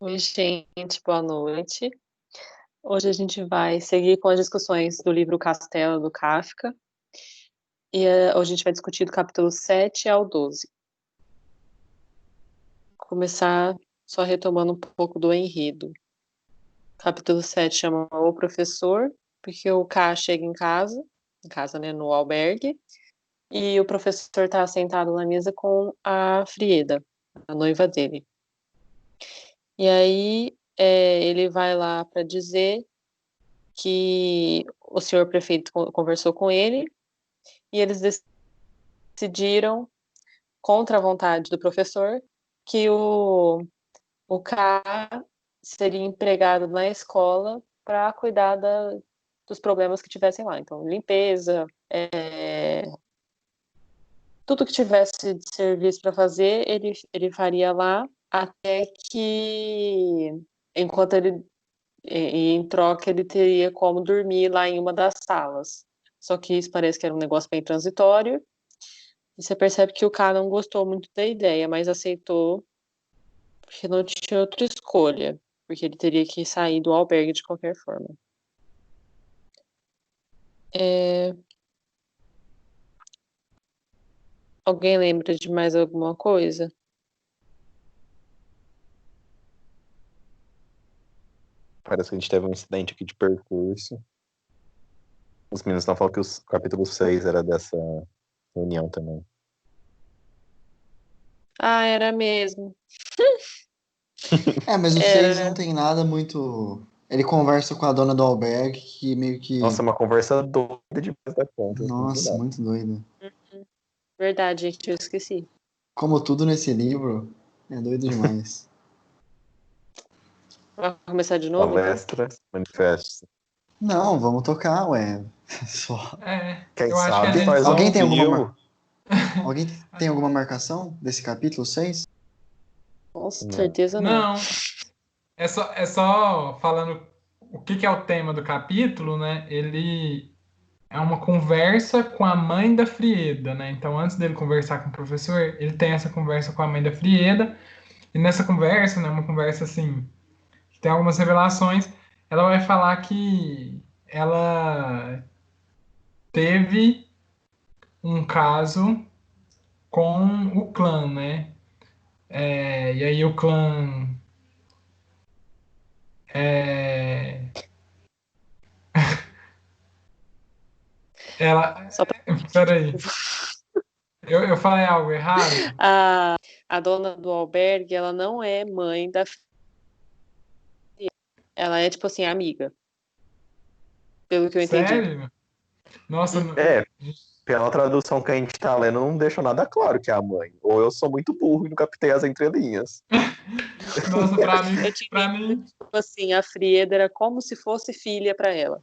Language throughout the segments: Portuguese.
Oi, gente, boa noite. Hoje a gente vai seguir com as discussões do livro Castelo do Kafka e hoje a gente vai discutir do capítulo 7 ao 12. Começar só retomando um pouco do enredo. Capítulo 7 chama O Professor, porque o K chega em casa, né, no albergue, e o professor está sentado na mesa com a Frieda, a noiva dele. E aí ele vai lá para dizer que o senhor prefeito conversou com ele e eles decidiram, contra a vontade do professor, que o K seria empregado na escola para cuidar dos problemas que tivessem lá. Então, limpeza, tudo que tivesse de serviço para fazer, ele faria lá, até que, enquanto ele, e em troca, ele teria como dormir lá em uma das salas. Só que isso parece que era um negócio bem transitório. E você percebe que o cara não gostou muito da ideia, mas aceitou porque não tinha outra escolha. Porque ele teria que sair do albergue de qualquer forma. É, Alguém lembra de mais alguma coisa? Parece que a gente teve um incidente aqui de percurso. Os meninos estão falando que o capítulo 6 era dessa reunião também. Ah, era mesmo. É, mas o 6 não Era. tem nada muito. Ele conversa com a dona do albergue que meio Nossa, que. uma conversa doida demais da conta. Não Nossa, dá. muito doido. Verdade, gente, eu esqueci. Como tudo nesse livro, é doido demais. Vai começar de novo, então? Palestra, manifesto. Não, vamos tocar, ué. Só. Quem Eu acho que a sabe gente faz ao Alguém tem só. alguma, vivo. Alguém tem alguma marcação desse capítulo 6? Com Não. certeza não. Não, é só falando o que é o tema do capítulo, né? Ele é uma conversa com a mãe da Frieda, né? Então, antes dele conversar com o professor, ele tem essa conversa com a mãe da Frieda. E nessa conversa, né, uma conversa assim, que tem algumas revelações, ela vai falar que ela teve um caso com o clã, né? E aí o clã é, ela. Só pra... Peraí, eu falei algo errado? A dona do albergue, ela não é mãe da filha. Ela é, tipo assim, amiga, pelo que eu entendi. Sério? Nossa, É, pela tradução que a gente tá lendo, não deixa nada claro que é a mãe. Ou eu sou muito burro e não captei as entrelinhas. nossa, pra mim, Eu tinha pra entendido mim. que, tipo assim, a Frieda era como se fosse filha pra ela,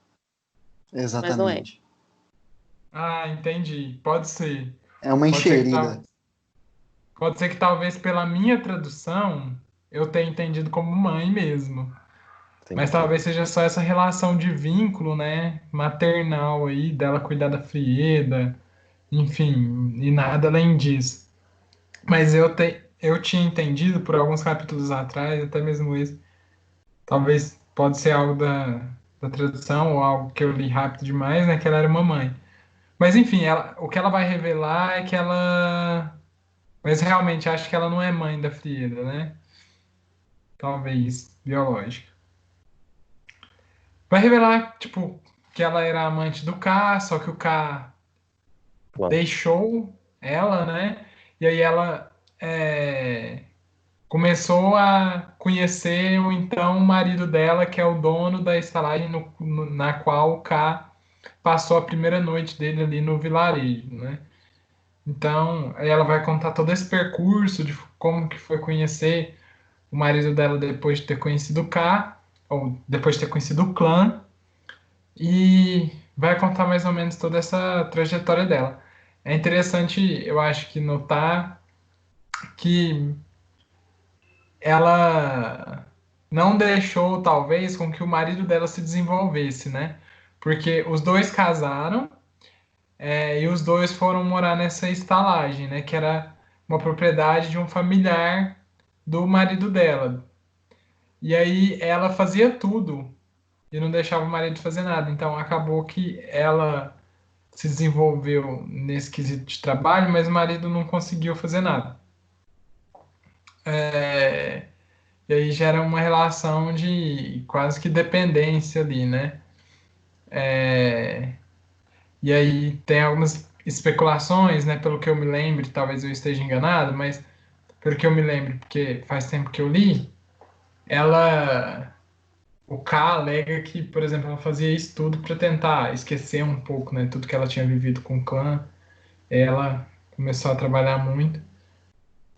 mas não é. Exatamente. Ah, entendi. Pode ser. É uma Pode ser que enxerida. pode ser que talvez pela minha tradução eu tenha entendido como mãe mesmo. Mas Entendi. talvez seja só essa relação de vínculo, né, maternal aí, dela cuidar da Frieda, enfim, e nada além disso. Mas eu tinha entendido por alguns capítulos atrás, até mesmo esse, talvez pode ser algo da tradução ou algo que eu li rápido demais, né, que ela era uma mãe. Mas enfim, o que ela vai revelar é que ela. Mas realmente acho que ela não é mãe da Frieda, né? Talvez, biológica. Vai revelar, tipo, que ela era amante do K, só que o K Bom, deixou ela, né? E aí ela é, começou a conhecer o então marido dela, que é o dono da estalagem na qual o K passou a primeira noite dele ali no vilarejo, né? Então, aí ela vai contar todo esse percurso de como que foi conhecer o marido dela depois de ter conhecido o K, ou depois de ter conhecido o clã, e vai contar mais ou menos toda essa trajetória dela. É interessante, eu acho que notar que ela não deixou, talvez, com que o marido dela se desenvolvesse, né? Porque os dois casaram, e os dois foram morar nessa estalagem, né? Que era uma propriedade de um familiar do marido dela. E aí ela fazia tudo e não deixava o marido fazer nada. Então acabou que ela se desenvolveu nesse quesito de trabalho, mas o marido não conseguiu fazer nada. É, e aí gera uma relação de quase que dependência ali, né? É, e aí tem algumas especulações, né? Pelo que eu me lembro, talvez eu esteja enganado, mas pelo que eu me lembro, porque faz tempo que eu li, ela, o K alega que, por exemplo, ela fazia isso tudo para tentar esquecer um pouco, né? Tudo que ela tinha vivido com o clã. Ela começou a trabalhar muito.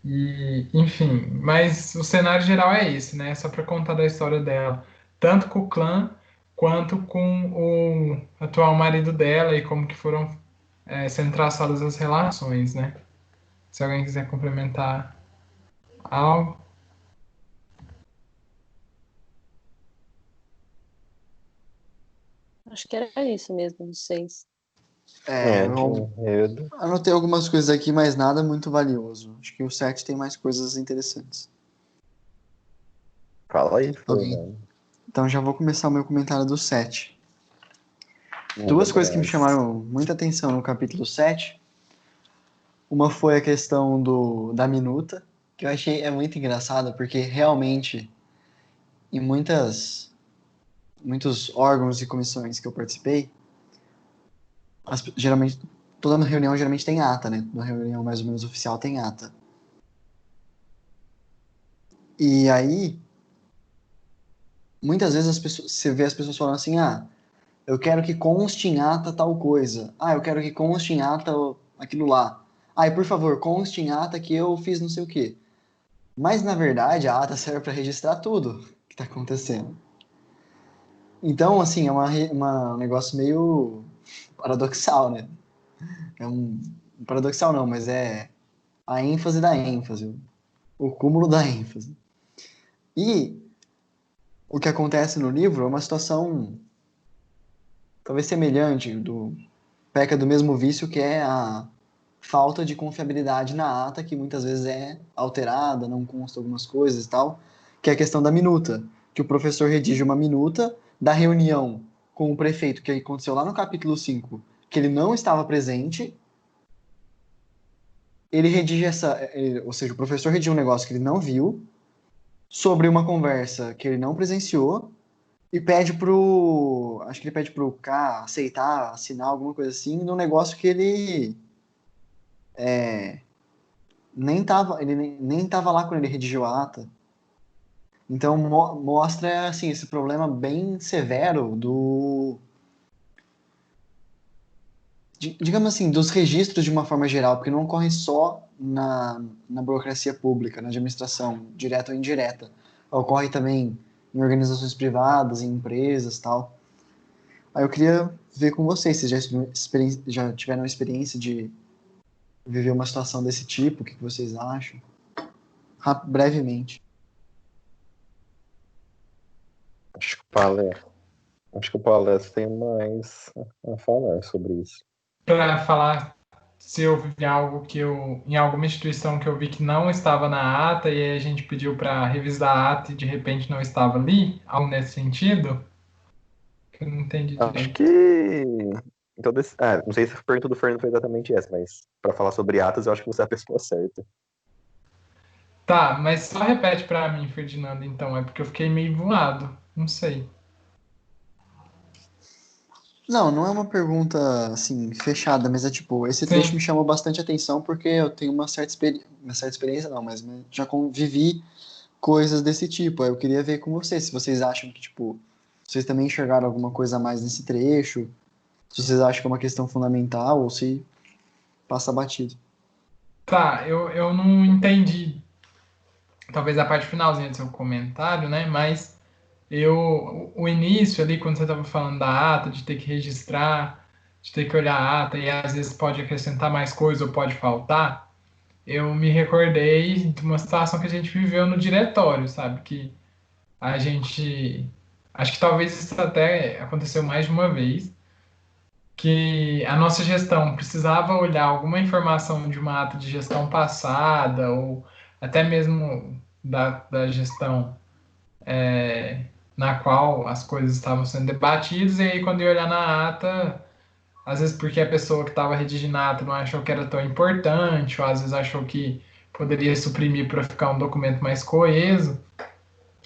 E, enfim, mas o cenário geral é esse, né? Só para contar da história dela, tanto com o clã quanto com o atual marido dela e como que foram sendo traçadas as relações, né? Se alguém quiser complementar algo. Acho que era isso mesmo, não sei. De Eu enredo. anotei algumas coisas aqui, mas nada muito valioso. Acho que o 7 tem mais coisas interessantes. Fala aí, Alguém? Fernando. Então já vou começar o meu comentário do 7. Manda Duas coisas que me abraço. chamaram muita atenção no capítulo 7. Uma foi a questão da minuta, que eu achei muito engraçada, porque realmente em muitos órgãos e comissões que eu participei, geralmente toda reunião geralmente tem ata, né? Uma reunião mais ou menos oficial tem ata. E aí, muitas vezes você vê as pessoas falando assim: "Ah, eu quero que conste em ata tal coisa. Ah, eu quero que conste em ata aquilo lá. Ah, e por favor, conste em ata que eu fiz não sei o quê." Mas na verdade, a ata serve para registrar tudo que está acontecendo. Então, assim, é um negócio meio paradoxal, né? É um paradoxal não, mas é a ênfase da ênfase, o cúmulo da ênfase. E o que acontece no livro é uma situação talvez semelhante, peca do mesmo vício, que é a falta de confiabilidade na ata, que muitas vezes é alterada, não consta algumas coisas e tal, que é a questão da minuta, que o professor redige uma minuta da reunião com o prefeito, que aconteceu lá no capítulo 5, que ele não estava presente, ele redige ou seja, o professor redige um negócio que ele não viu, sobre uma conversa que ele não presenciou, e acho que ele pede pro K aceitar, assinar alguma coisa assim, num negócio que ele nem tava lá quando ele redigiu a ata. Então mostra assim esse problema bem severo digamos assim, dos registros de uma forma geral, porque não ocorre só na burocracia pública, na administração, direta ou indireta. Ocorre também em organizações privadas, em empresas, tal. Aí eu queria ver com vocês, se já tiveram experiência de viver uma situação desse tipo, o que vocês acham? Brevemente. Acho que o Palestra tem mais a falar sobre isso. Para falar se eu vi algo que eu, em alguma instituição que eu vi que não estava na ata e aí a gente pediu para revisar a ata e de repente não estava ali, algo nesse sentido, que eu não entendi Acho direito. que. Então, não sei se a pergunta do Fernando foi exatamente essa, mas para falar sobre atas, eu acho que você é a pessoa certa. Tá, mas só repete para mim, Ferdinando, então, é porque eu fiquei meio voado, não sei. Não é uma pergunta assim fechada, mas é tipo, esse trecho me Sim, chamou bastante atenção porque eu tenho uma certa experiência não, mas já convivi coisas desse tipo. Aí eu queria ver com vocês, se vocês acham que tipo, vocês também enxergaram alguma coisa a mais nesse trecho, se vocês acham que é uma questão fundamental ou se passa batido. tá, eu não entendi, talvez a parte finalzinha do seu comentário, né, mas o início ali, quando você estava falando da ata, de ter que registrar, de ter que olhar a ata e às vezes pode acrescentar mais coisa ou pode faltar, eu me recordei de uma situação que a gente viveu no diretório, sabe? Que a gente. Acho que talvez isso até aconteceu mais de uma vez, que a nossa gestão precisava olhar alguma informação de uma ata de gestão passada, ou até mesmo da gestão na qual as coisas estavam sendo debatidas, e aí quando eu ia olhar na ata, às vezes porque a pessoa que estava redigindo a ata não achou que era tão importante, ou às vezes achou que poderia suprimir para ficar um documento mais coeso,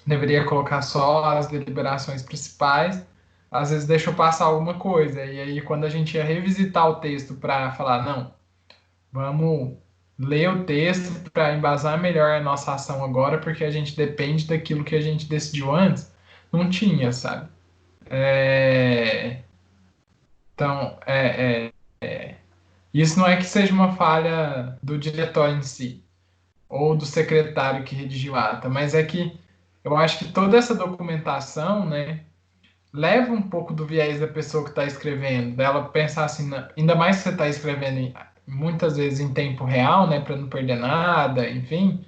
deveria colocar só as deliberações principais, às vezes deixou passar alguma coisa, e aí quando a gente ia revisitar o texto para falar, não, vamos ler o texto para embasar melhor a nossa ação agora, porque a gente depende daquilo que a gente decidiu antes, não tinha, sabe? Então, isso não é que seja uma falha do diretório em si, ou do secretário que redigiu a ata, mas é que eu acho que toda essa documentação, né, leva um pouco do viés da pessoa que está escrevendo, dela pensar assim, ainda mais que você está escrevendo muitas vezes em tempo real, né, para não perder nada, enfim,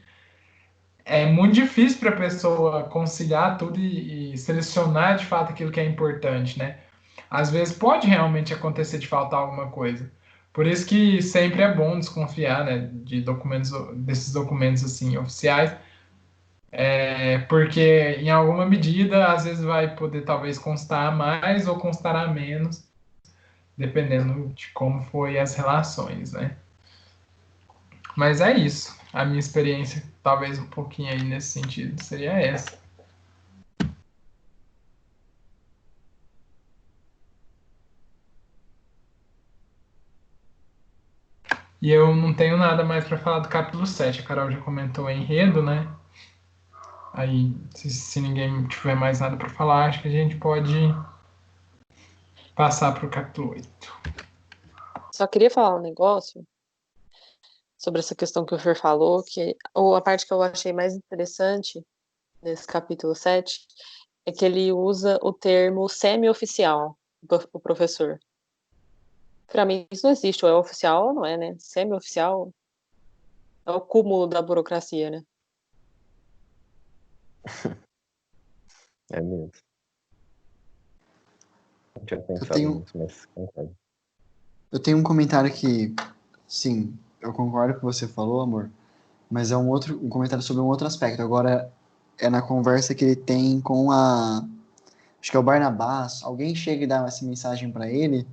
é muito difícil para a pessoa conciliar tudo e selecionar de fato aquilo que é importante, né? Às vezes pode realmente acontecer de faltar alguma coisa. Por isso que sempre é bom desconfiar, né, de documentos, desses documentos assim oficiais, porque em alguma medida às vezes vai poder talvez constar a mais ou constar a menos, dependendo de como foi as relações, né? Mas é isso. A minha experiência, talvez um pouquinho aí nesse sentido, seria essa. E eu não tenho nada mais para falar do capítulo 7. A Carol já comentou o enredo, né? Aí, se ninguém tiver mais nada para falar, acho que a gente pode passar para o capítulo 8. Só queria falar um negócio sobre essa questão que o Fer falou, ou a parte que eu achei mais interessante nesse capítulo 7 é que ele usa o termo semi-oficial, o professor. Para mim, isso não existe, ou é oficial ou não é, né? Semi-oficial é o cúmulo da burocracia, né? É mesmo. Não tinha Eu pensado tenho, nisso, mas concordo. eu tenho um comentário que, sim, eu concordo com o que você falou, amor, mas é um comentário sobre um outro aspecto. Agora é na conversa que ele tem com acho que é o Barnabás. Alguém chega e dá essa mensagem para ele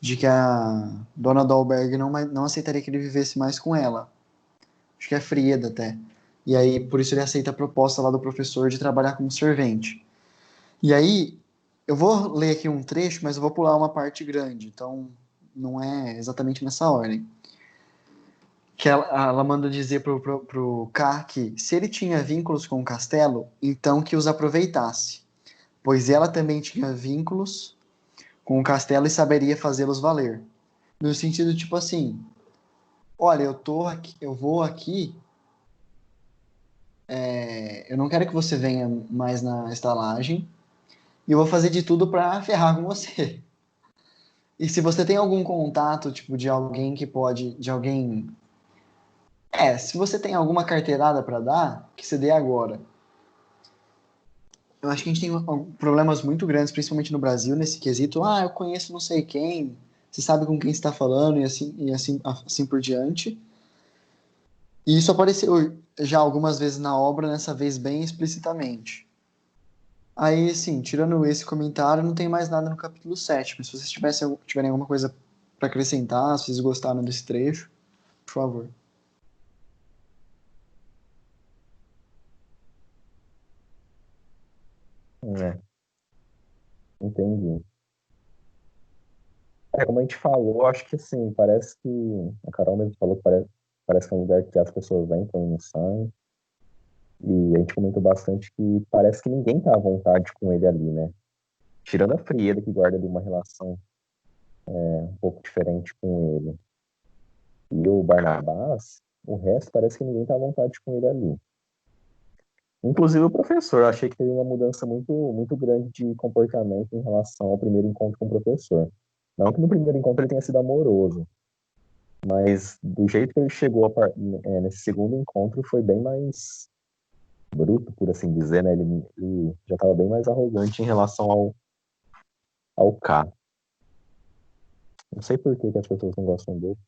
de que a dona do albergue não aceitaria que ele vivesse mais com ela. Acho que é Frieda até. E aí, por isso ele aceita a proposta lá do professor de trabalhar como servente. E aí, eu vou ler aqui um trecho, mas eu vou pular uma parte grande, então não é exatamente nessa ordem. Que ela manda dizer pro K que se ele tinha vínculos com o castelo, então que os aproveitasse, pois ela também tinha vínculos com o castelo e saberia fazê-los valer. No sentido tipo assim, olha, eu tô aqui, eu vou aqui, eu não quero que você venha mais na estalagem, e eu vou fazer de tudo para ferrar com você. E se você tem algum contato, tipo, de alguém que pode, de alguém. Se você tem alguma carteirada para dar, que você dê agora. Eu acho que a gente tem problemas muito grandes, principalmente no Brasil, nesse quesito. Ah, eu conheço não sei quem, você sabe com quem está falando assim por diante. E isso apareceu já algumas vezes na obra, nessa vez bem explicitamente. Aí, assim, tirando esse comentário, não tem mais nada no capítulo 7. Mas se vocês tiverem alguma coisa para acrescentar, se vocês gostaram desse trecho, por favor. É, entendi. Como a gente falou, acho que assim, parece que. A Carol mesmo falou que parece que é um lugar que as pessoas entram e não saem. E a gente comentou bastante que parece que ninguém tá à vontade com ele ali, né? Tirando a Frieda, que guarda ali uma relação um pouco diferente com ele. E o Barnabás, o resto parece que ninguém tá à vontade com ele ali. Inclusive o professor, eu achei que teve uma mudança muito, muito grande de comportamento em relação ao primeiro encontro com o professor. Não que no primeiro encontro ele tenha sido amoroso, mas do jeito que ele chegou nesse segundo encontro foi bem mais bruto, por assim dizer, né? Ele já estava bem mais arrogante em relação ao K. Não sei por que as pessoas não gostam dele.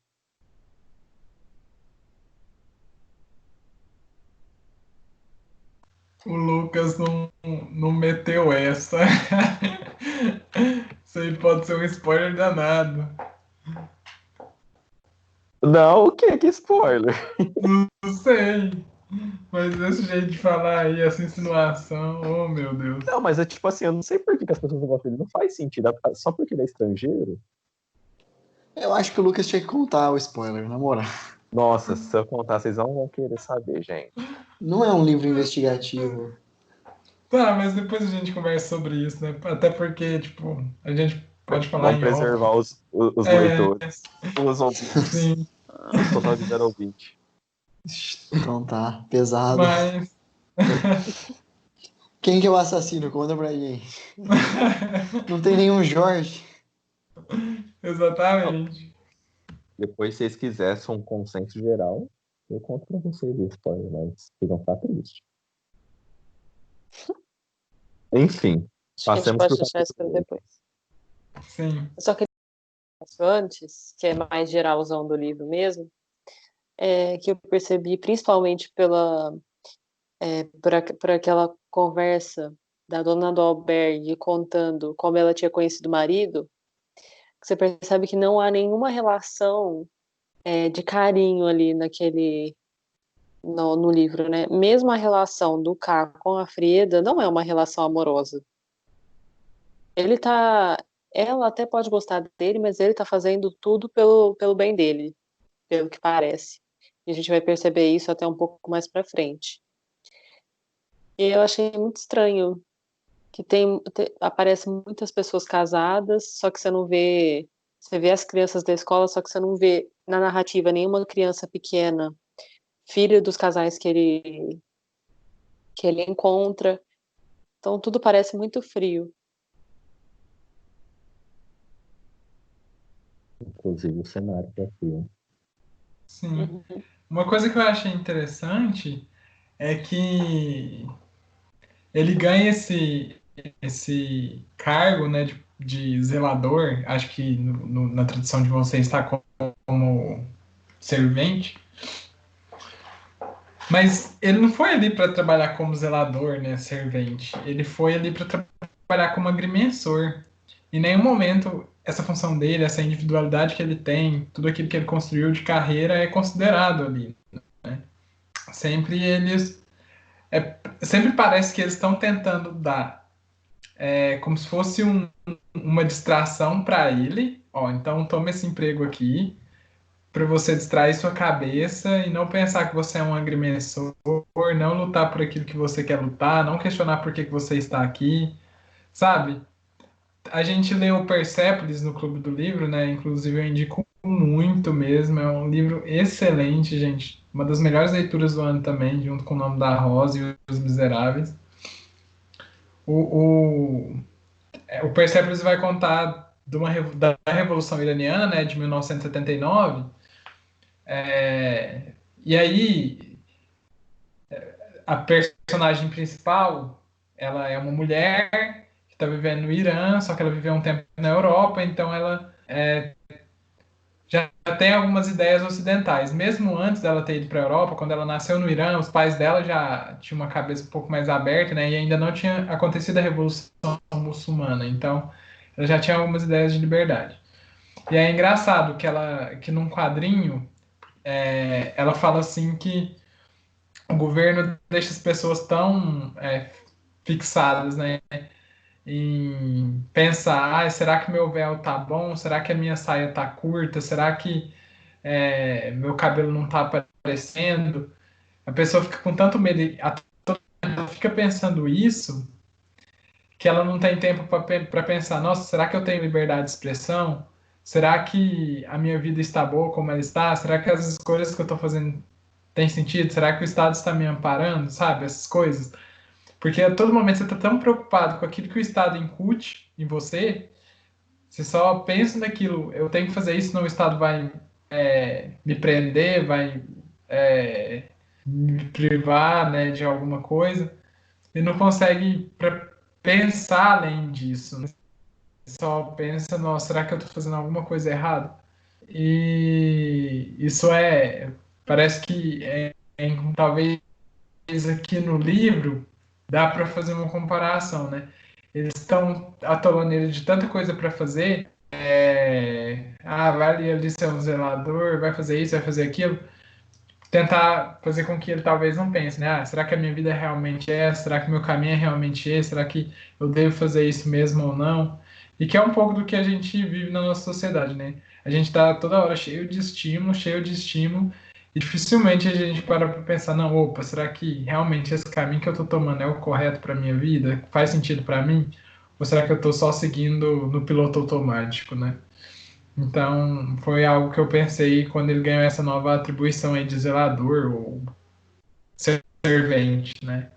O Lucas não meteu essa. Isso aí pode ser um spoiler danado. Não, o que? Que spoiler? Não sei. Mas esse jeito de falar aí, essa insinuação, oh meu Deus. Não, mas é tipo assim, eu não sei por que as pessoas não gostam dele. Não faz sentido. Só porque ele é estrangeiro? Eu acho que o Lucas tinha que contar o spoiler, na moral. Nossa, se eu contar, vocês não vão querer saber, gente. Não é um livro investigativo. Tá, mas depois a gente conversa sobre isso, né? Até porque, tipo, a gente pode falar Vamos em off. preservar os É, leitores, os ouvintes, sim, os total de zero ouvinte. Então tá, pesado. mas. Quem que é o assassino? Conta pra gente. Não tem nenhum Jorge. Exatamente. Depois, se vocês quisessem um consenso geral, eu conto pra vocês o spoiler, mas vocês vão ficar tristes. Enfim, Acho que a gente passemos pode pro deixar isso para capítulo 8. depois. Sim. Eu só queria falar antes, que é mais geralzão do livro mesmo, que eu percebi principalmente por aquela conversa da dona do albergue contando como ela tinha conhecido o marido, que você percebe que não há nenhuma relação de carinho ali no livro, né? Mesmo a relação do K com a Frieda não é uma relação amorosa. Ela até pode gostar dele, mas ele tá fazendo tudo pelo bem dele, pelo que parece. E a gente vai perceber isso até um pouco mais pra frente. E eu achei muito estranho que aparecem muitas pessoas casadas, só que você vê as crianças da escola, só que você não vê na narrativa nenhuma criança pequena, filha dos casais que ele encontra. Então tudo parece muito frio. Inclusive o cenário do filme. Sim. Uhum. Uma coisa que eu achei interessante é que ele ganha esse cargo, né, de zelador, acho que na tradução de vocês está como servente, mas ele não foi ali para trabalhar como zelador, né, servente, ele foi ali para trabalhar como agrimensor. Em nenhum momento essa função dele, essa individualidade que ele tem, tudo aquilo que ele construiu de carreira é considerado ali. Sempre eles sempre parece que eles estão tentando dar como se fosse uma distração para ele. Ó, então toma esse emprego aqui para você distrair sua cabeça e não pensar que você é um agrimensor, não lutar por aquilo que você quer lutar, não questionar por que você está aqui, sabe? A gente leu Persépolis no Clube do Livro, né? Inclusive eu indico muito mesmo, é um livro excelente, gente. Uma das melhores leituras do ano também, junto com O Nome da Rosa e Os Miseráveis. O, o Persepolis vai contar da Revolução Iraniana, né, de 1979. E aí, a personagem principal, ela é uma mulher que está vivendo no Irã, só que ela viveu um tempo na Europa, então ela já tem algumas ideias ocidentais. Mesmo antes dela ter ido para a Europa, quando ela nasceu no Irã, os pais dela já tinham uma cabeça um pouco mais aberta, né, e ainda não tinha acontecido a Revolução Muçulmana. Então, ela já tinha algumas ideias de liberdade. E é engraçado que num quadrinho ela fala assim que o governo deixa as pessoas tão fixadas, né, em pensar, será que meu véu tá bom? Será que a minha saia tá curta? Será que meu cabelo não tá aparecendo? A pessoa fica com tanto medo, ela fica pensando isso, que ela não tem tempo para pensar, nossa, será que eu tenho liberdade de expressão? Será que a minha vida está boa como ela está? Será que as escolhas que eu estou fazendo têm sentido? Será que o Estado está me amparando? Sabe, essas coisas. Porque a todo momento você está tão preocupado com aquilo que o Estado incute em você, você só pensa naquilo, eu tenho que fazer isso, senão o Estado vai me prender, vai me privar, né, de alguma coisa, e não consegue pensar além disso, né? Só pensa, nossa, será que eu estou fazendo alguma coisa errada? E isso parece que talvez aqui no livro dá para fazer uma comparação, né? Eles estão atolando ele de tanta coisa para fazer. Vai ali ser um zelador, vai fazer isso, vai fazer aquilo. Tentar fazer com que ele talvez não pense, né? Será que a minha vida realmente é essa? Será que o meu caminho é realmente esse? Será que eu devo fazer isso mesmo ou não? E que é um pouco do que a gente vive na nossa sociedade, né? A gente tá toda hora cheio de estímulo, e dificilmente a gente para pensar, não, opa, será que realmente esse caminho que eu tô tomando é o correto para minha vida? Faz sentido para mim? Ou será que eu tô só seguindo no piloto automático, né? Então, foi algo que eu pensei quando ele ganhou essa nova atribuição aí de zelador ou servente, né?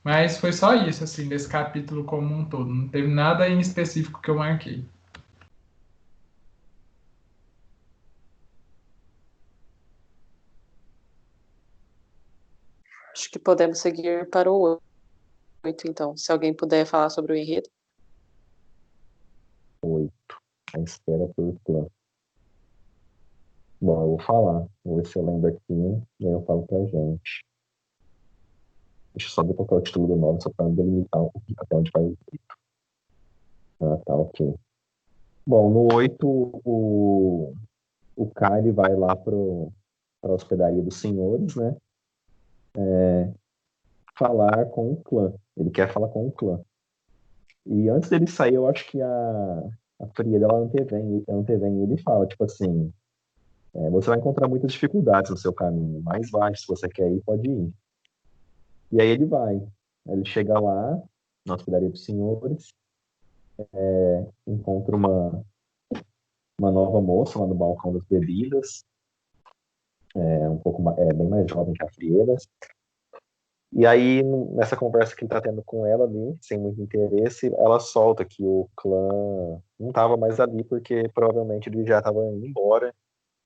Mas foi só isso, assim, desse capítulo como um todo. Não teve nada em específico que eu marquei. Acho que podemos seguir para o 8, então. Se alguém puder falar sobre o enredo. 8. A espera por clã. Bom, eu vou falar. Vou ver se eu lembro aqui e aí eu falo pra gente. Deixa eu só ver qual é o título do nome, só pra delimitar até onde vai o escrito. Ah, tá, ok. Bom, no 8, o Kai ele vai lá para a hospedaria dos senhores, né? Falar com o clã. Ele quer falar com o clã. E antes dele sair, eu acho que a Frieda ela antevém ele fala, tipo assim, você vai encontrar muitas dificuldades no seu caminho, mas vai, se você quer ir, pode ir. E aí ele vai. Ele chega lá, na hospedaria dos senhores, encontra uma nova moça lá no balcão das bebidas, bem mais jovem que a Frieda. E aí, nessa conversa que ele tá tendo com ela ali, sem muito interesse, ela solta que o clã não tava mais ali, porque provavelmente ele já tava indo embora,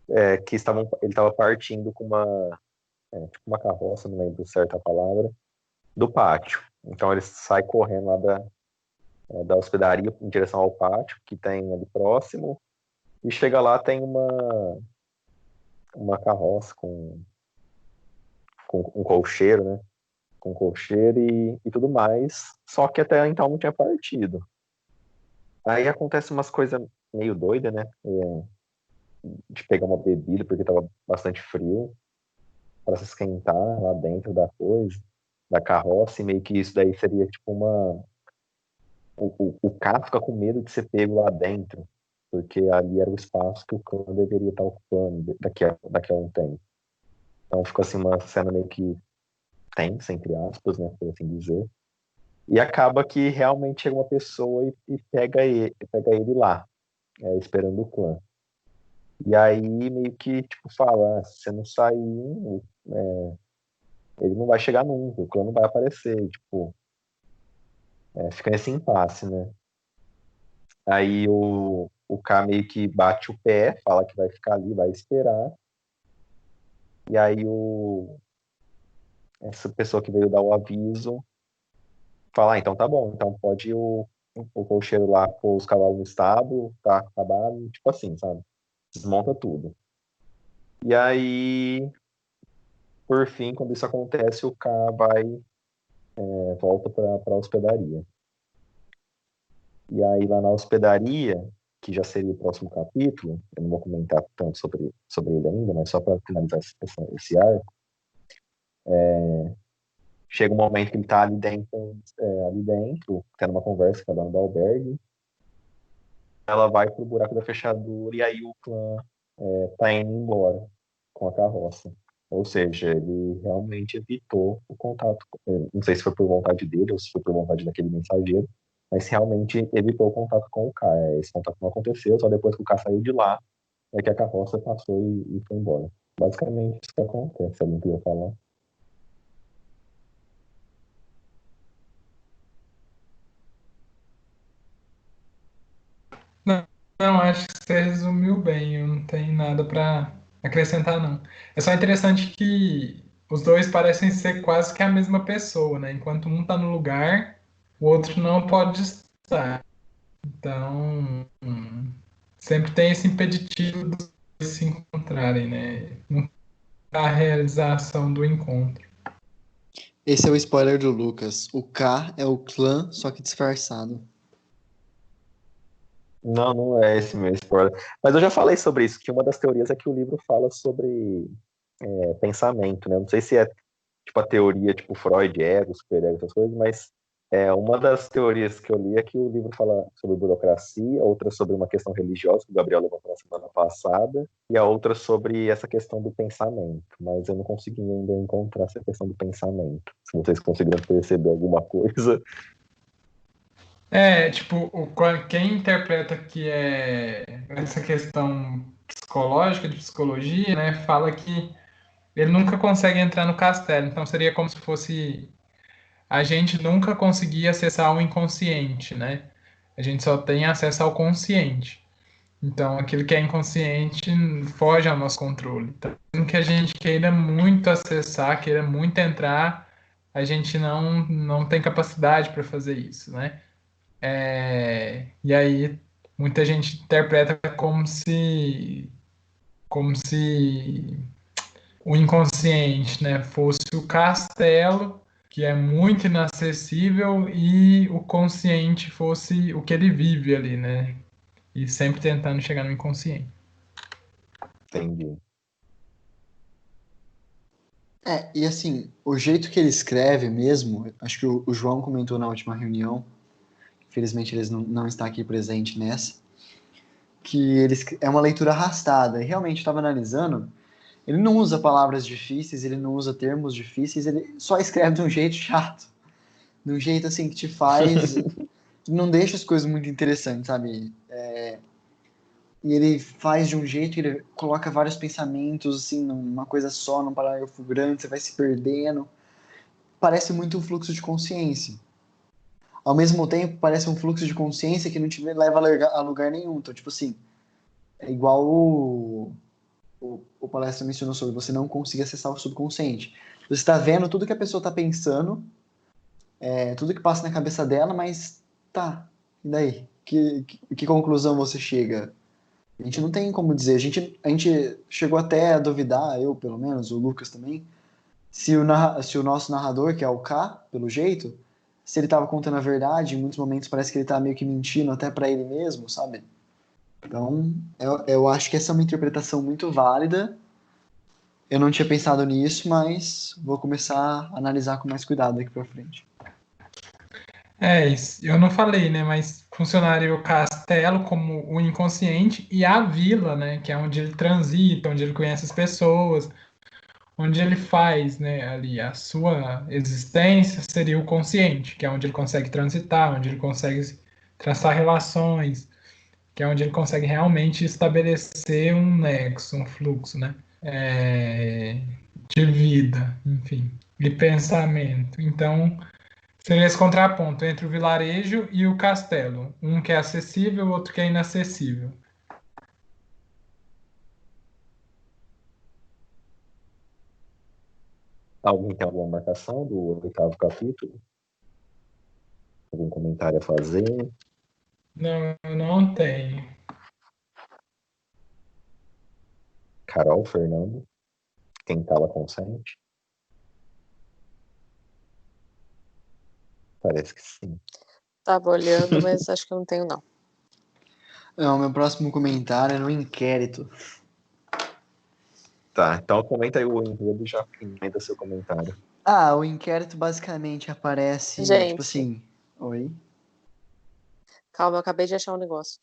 ele estava partindo com tipo uma carroça, não lembro certa a palavra, do pátio. Então ele sai correndo lá da hospedaria em direção ao pátio, que tem ali próximo, e chega lá, tem uma carroça com um colcheiro, né? Com colcheiro e tudo mais, só que até então não tinha partido. Aí acontece umas coisas meio doidas, né? De pegar uma bebida, porque tava bastante frio, para se esquentar lá dentro da carroça, e meio que isso daí seria tipo o cara fica com medo de ser pego lá dentro, porque ali era o espaço que o clã deveria estar ocupando daqui a um tempo. Então ficou assim uma cena meio que tensa, entre aspas, né, por assim dizer. E acaba que realmente chega uma pessoa e pega ele lá, esperando o clã. E aí meio que tipo fala, se você não sair, ele não vai chegar nunca, o clã não vai aparecer, tipo, fica nesse impasse, né? Aí o K meio que bate o pé, fala que vai ficar ali, vai esperar. E aí essa pessoa que veio dar o aviso fala, então tá bom, então pode ir o cocheiro lá pôr os cavalos no estábulo, tá acabado, tipo assim, sabe? Desmonta tudo. E aí, por fim, quando isso acontece, o K volta para a hospedaria. E aí lá na hospedaria, que já seria o próximo capítulo, eu não vou comentar tanto sobre ele ainda, mas só para finalizar esse arco, chega um momento que ele está ali dentro, tendo uma conversa com a dona do albergue, ela vai pro buraco da fechadura e aí o clã tá indo embora com a carroça. Ou seja, ele realmente evitou o contato. Não sei se foi por vontade dele ou se foi por vontade daquele mensageiro, mas realmente evitou o contato com o K. Esse contato não aconteceu, só depois que o K saiu de lá é que a carroça passou e foi embora. Basicamente isso que acontece, alguém queria falar. Não, não, acho que você resumiu bem. Eu não tenho nada para acrescentar, não. É só interessante que os dois parecem ser quase que a mesma pessoa, né? Enquanto um está no lugar, o outro não pode estar. Então, sempre tem esse impeditivo de se encontrarem, né? A realização do encontro. Esse é o spoiler do Lucas. O K é o clã, só que disfarçado. Não, não é esse meu spoiler. Mas eu já falei sobre isso, que uma das teorias é que o livro fala sobre pensamento, né? Não sei se é tipo a teoria tipo Freud, ego, superego, essas coisas, mas uma das teorias que eu li é que o livro fala sobre burocracia, outra sobre uma questão religiosa, que o Gabriel levantou na semana passada, e a outra sobre essa questão do pensamento. Mas eu não consegui ainda encontrar essa questão do pensamento. Se vocês conseguiram perceber alguma coisa. Tipo, quem interpreta que é essa questão psicológica, de psicologia, né, fala que ele nunca consegue entrar no castelo. Então seria como se fosse a gente nunca conseguia acessar o inconsciente, né? A gente só tem acesso ao consciente. Então, aquilo que é inconsciente foge ao nosso controle. Então, mesmo que a gente queira muito acessar, queira muito entrar, a gente não tem capacidade para fazer isso, né? E aí, muita gente interpreta como se o inconsciente, né, fosse o castelo, que é muito inacessível, e o consciente fosse o que ele vive ali, né? E sempre tentando chegar no inconsciente. Entendi. E assim, o jeito que ele escreve mesmo, acho que o João comentou na última reunião, infelizmente ele não está aqui presente nessa, que é uma leitura arrastada. E realmente estava analisando, ele não usa palavras difíceis, ele não usa termos difíceis, ele só escreve de um jeito chato, de um jeito assim que te faz, não deixa as coisas muito interessantes, sabe? E ele faz de um jeito que ele coloca vários pensamentos assim numa coisa só, num parágrafo grande, você vai se perdendo. Parece muito um fluxo de consciência. Ao mesmo tempo, parece um fluxo de consciência que não te leva a lugar nenhum. Então, tipo assim, é igual o palestra mencionou sobre você não conseguir acessar o subconsciente. Você está vendo tudo que a pessoa está pensando, tudo que passa na cabeça dela, mas tá, e daí? Que conclusão você chega? A gente não tem como dizer. A gente chegou até a duvidar, eu pelo menos, o Lucas também, se o nosso narrador, que é o K, pelo jeito, se ele estava contando a verdade, em muitos momentos parece que ele tá meio que mentindo até para ele mesmo, sabe? Então, eu acho que essa é uma interpretação muito válida. Eu não tinha pensado nisso, mas vou começar a analisar com mais cuidado daqui para frente. Isso. Eu não falei, né? Mas funcionaria o castelo como o inconsciente e a vila, né? Que é onde ele transita, onde ele conhece as pessoas, onde ele faz, né? Ali a sua existência seria o consciente, que é onde ele consegue transitar, onde ele consegue traçar relações, que é onde ele consegue realmente estabelecer um nexo, um fluxo, né? É, de vida, enfim, de pensamento. Então, seria esse contraponto entre o vilarejo e o castelo. Um que é acessível, o outro que é inacessível. Alguém tem alguma marcação do 8º capítulo? Algum comentário a fazer? Não, não tem. Carol, Fernando? Quem cala consente? Parece que sim. Tava olhando, mas acho que eu não tenho, não. Não, meu próximo comentário é no inquérito. Tá, então comenta aí o enredo e já emenda seu comentário. O inquérito basicamente aparece, tipo Gente, assim, oi? calma, eu acabei de achar um negócio.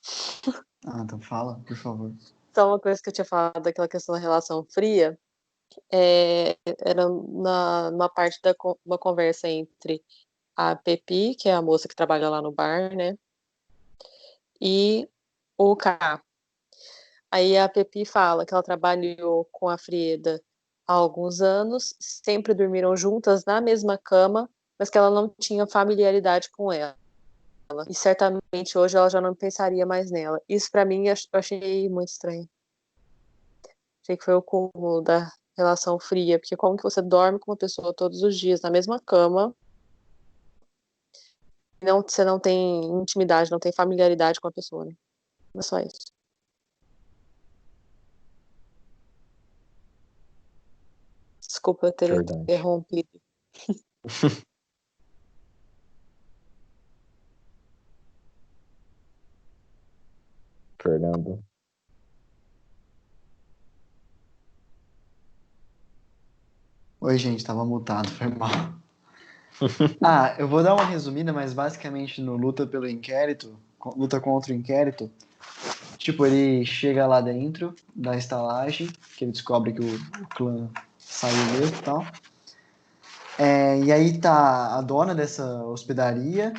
Então fala, por favor. Então, uma coisa que eu tinha falado daquela questão da relação fria, era numa parte uma conversa entre a Pepi, que é a moça que trabalha lá no bar, né? E o K. Aí a Pepi fala que ela trabalhou com a Frieda há alguns anos, sempre dormiram juntas na mesma cama, mas que ela não tinha familiaridade com ela. E certamente hoje ela já não pensaria mais nela. Isso pra mim eu achei muito estranho. Achei que foi o cúmulo da relação fria, porque como que você dorme com uma pessoa todos os dias na mesma cama, e você não tem intimidade, não tem familiaridade com a pessoa, né? Não é só isso. Desculpa eu ter Verdade. interrompido. Fernando. Oi, gente, tava mutado, foi mal. Eu vou dar uma resumida, mas basicamente no Luta pelo Inquérito, Luta contra o Inquérito, tipo, ele chega lá dentro da estalagem, que ele descobre que o clã saiu mesmo e tal. E aí tá a dona dessa hospedaria,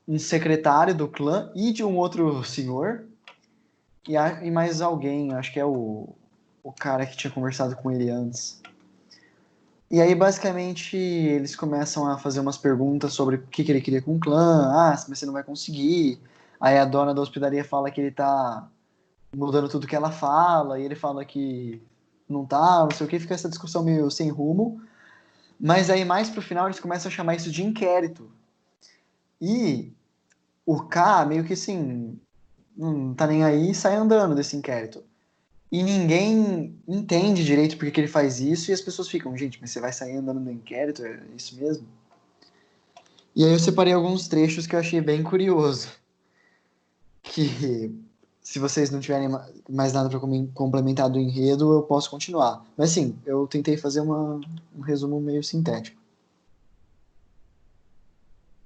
um secretário do clã e de um outro senhor, e mais alguém, acho que é o cara que tinha conversado com ele antes. E aí, basicamente, eles começam a fazer umas perguntas sobre o que ele queria com o clã. Mas você não vai conseguir. Aí a dona da hospedaria fala que ele tá mudando tudo que ela fala, e ele fala que não tá, não sei o que, fica essa discussão meio sem rumo. Mas aí, mais pro final, eles começam a chamar isso de inquérito. E o K, meio que assim, não tá nem aí e sai andando desse inquérito. E ninguém entende direito por que ele faz isso, e as pessoas ficam, gente, mas você vai sair andando no inquérito? É isso mesmo? E aí eu separei alguns trechos que eu achei bem curioso. Que, se vocês não tiverem mais nada para complementar do enredo, eu posso continuar. Mas sim, eu tentei fazer um resumo meio sintético.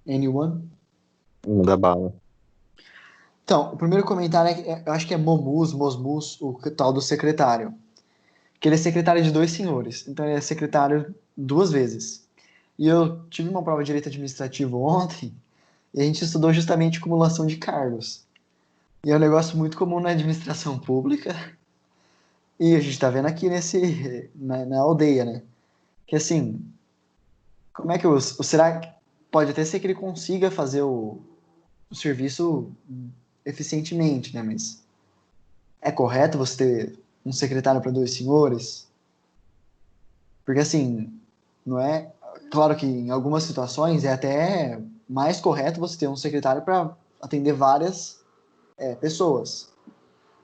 Anyone? Muda bala. Então, o primeiro comentário eu acho que é Mosmus, o tal do secretário. Que ele é secretário de 2 senhores. Então ele é secretário 2 vezes. E eu tive uma prova de direito administrativo ontem, e a gente estudou justamente acumulação de cargos. E é um negócio muito comum na administração pública, e a gente está vendo aqui na aldeia, né? Que assim, como é que será que pode até ser que ele consiga fazer o serviço eficientemente, né? Mas é correto você ter um secretário para 2 senhores? Porque assim, não é. Claro que em algumas situações é até mais correto você ter um secretário para atender várias pessoas.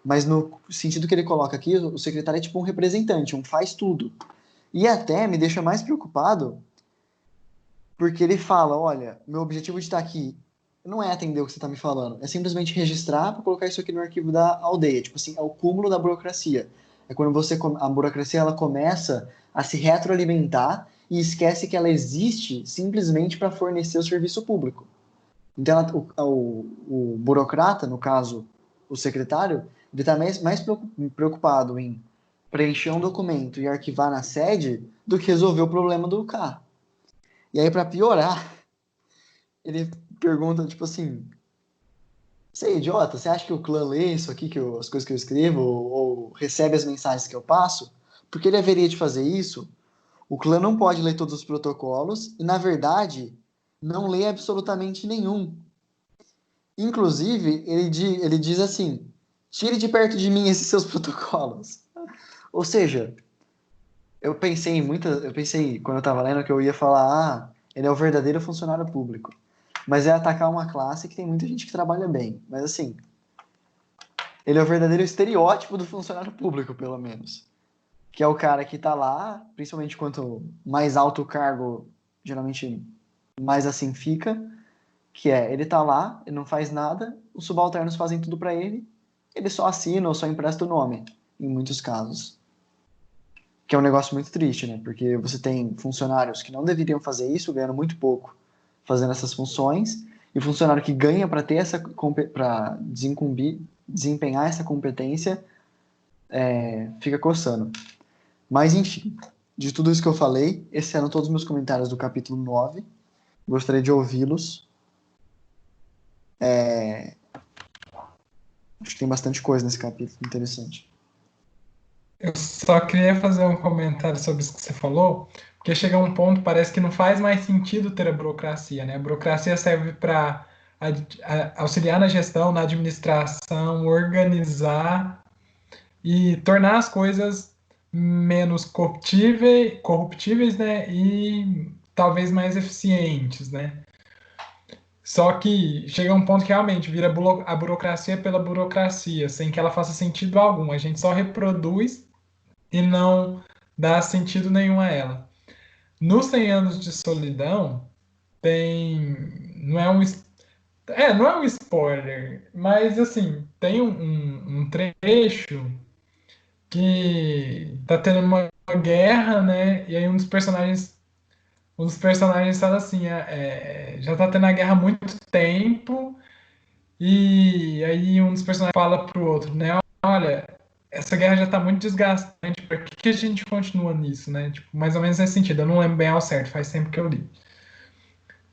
Mas no sentido que ele coloca aqui, o secretário é tipo um representante, um faz tudo. E até me deixa mais preocupado porque ele fala: olha, meu objetivo de estar aqui não é atender o que você está me falando, é simplesmente registrar para colocar isso aqui no arquivo da aldeia. Tipo assim, é o cúmulo da burocracia. É quando a burocracia ela começa a se retroalimentar e esquece que ela existe simplesmente para fornecer o serviço público. Então, o burocrata, no caso, o secretário, ele está mais preocupado em preencher um documento e arquivar na sede do que resolver o problema do cara. E aí, para piorar, ele pergunta, tipo assim, você é idiota? Você acha que o clã lê isso aqui, as coisas que eu escrevo, ou recebe as mensagens que eu passo? Porque ele haveria de fazer isso, o clã não pode ler todos os protocolos e, na verdade, não lê absolutamente nenhum. Inclusive, ele diz assim, tire de perto de mim esses seus protocolos. Ou seja, eu pensei quando eu estava lendo que eu ia falar, ele é o verdadeiro funcionário público. Mas é atacar uma classe que tem muita gente que trabalha bem. Mas assim, ele é o verdadeiro estereótipo do funcionário público, pelo menos. Que é o cara que tá lá, principalmente quanto mais alto o cargo, geralmente mais assim fica, que é, ele tá lá, ele não faz nada, os subalternos fazem tudo para ele só assina ou só empresta o nome, em muitos casos. Que é um negócio muito triste, né? Porque você tem funcionários que não deveriam fazer isso, ganhando muito pouco, fazendo essas funções, e funcionário que ganha para ter essa para desempenhar essa competência, fica coçando. Mas enfim, de tudo isso que eu falei, esses eram todos os meus comentários do capítulo 9. Gostaria de ouvi-los. Acho que tem bastante coisa nesse capítulo interessante. Eu só queria fazer um comentário sobre isso que você falou, porque chega um ponto, parece que não faz mais sentido ter a burocracia, né? A burocracia serve para auxiliar na gestão, na administração, organizar e tornar as coisas menos corruptíveis, né? E talvez mais eficientes, né? Só que chega um ponto que realmente vira a burocracia pela burocracia, sem que ela faça sentido algum. A gente só reproduz e não dá sentido nenhum a ela. nos 100 anos de solidão, tem. Não é um spoiler, mas assim, tem um trecho que tá tendo uma guerra, né? E aí um dos personagens fala assim, já tá tendo a guerra há muito tempo, e aí um dos personagens fala pro outro, né? Olha, essa guerra já tá muito desgastante, por que a gente continua nisso, né? Tipo, mais ou menos nesse sentido, eu não lembro bem ao certo, faz tempo que eu li.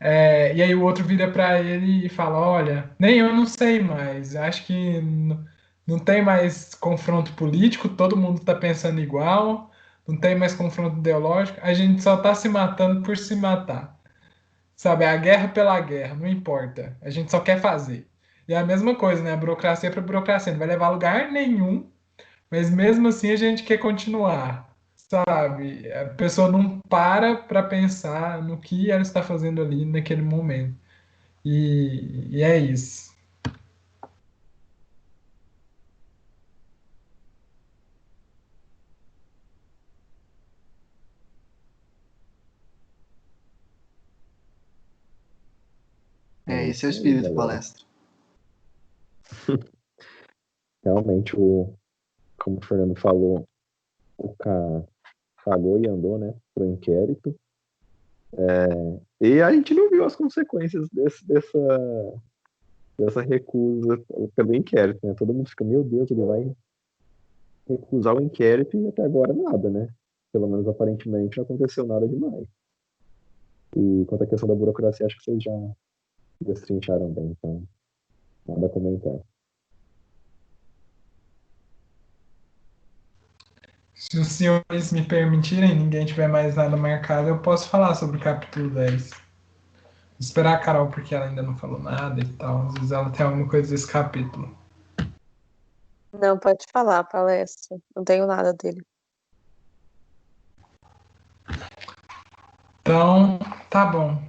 E aí o outro vira para ele e fala, olha, nem eu não sei mais, acho que não tem mais confronto político, todo mundo está pensando igual, não tem mais confronto ideológico, a gente só está se matando por se matar. Sabe, é a guerra pela guerra, não importa, a gente só quer fazer. E é a mesma coisa, né? A burocracia para burocracia, não vai levar a lugar nenhum, mas mesmo assim a gente quer continuar, sabe? A pessoa não para pensar no que ela está fazendo ali naquele momento. E é isso. É, É esse é o isso aí, espírito galera. palestra. Realmente, como o Fernando falou, o K falou e andou, né, pro inquérito. E a gente não viu as consequências dessa recusa pelo inquérito, né? Todo mundo fica, meu Deus, ele vai recusar o inquérito e até agora nada, né? Pelo menos aparentemente não aconteceu nada demais. E quanto à questão da burocracia, acho que vocês já destrincharam bem, então nada a comentar. Se os senhores me permitirem, ninguém tiver mais nada marcado, eu posso falar sobre o capítulo 10. Vou esperar a Carol, porque ela ainda não falou nada e tal. Às vezes ela tem alguma coisa desse capítulo. Não, pode falar, palestra. Não tenho nada dele. Então, tá bom.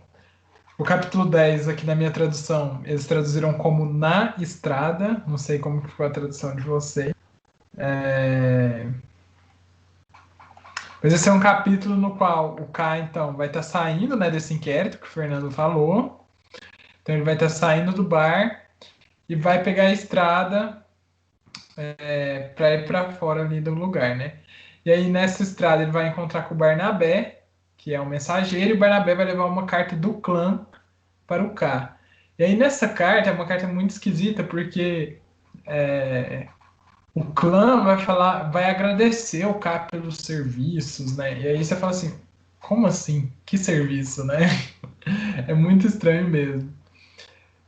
O capítulo 10 aqui na minha tradução, eles traduziram como Na Estrada. Não sei como que ficou a tradução de vocês. Mas esse é um capítulo no qual o K, então, vai estar saindo, né, desse inquérito que o Fernando falou. Então ele vai estar saindo do bar e vai pegar a estrada para ir para fora ali do lugar, né? E aí nessa estrada ele vai encontrar com o Barnabé, que é um mensageiro, e o Barnabé vai levar uma carta do clã para o K. E aí nessa carta é uma carta muito esquisita porque o clã vai falar, vai agradecer o K pelos serviços, né? E aí você fala assim, como assim? Que serviço, né? É muito estranho mesmo.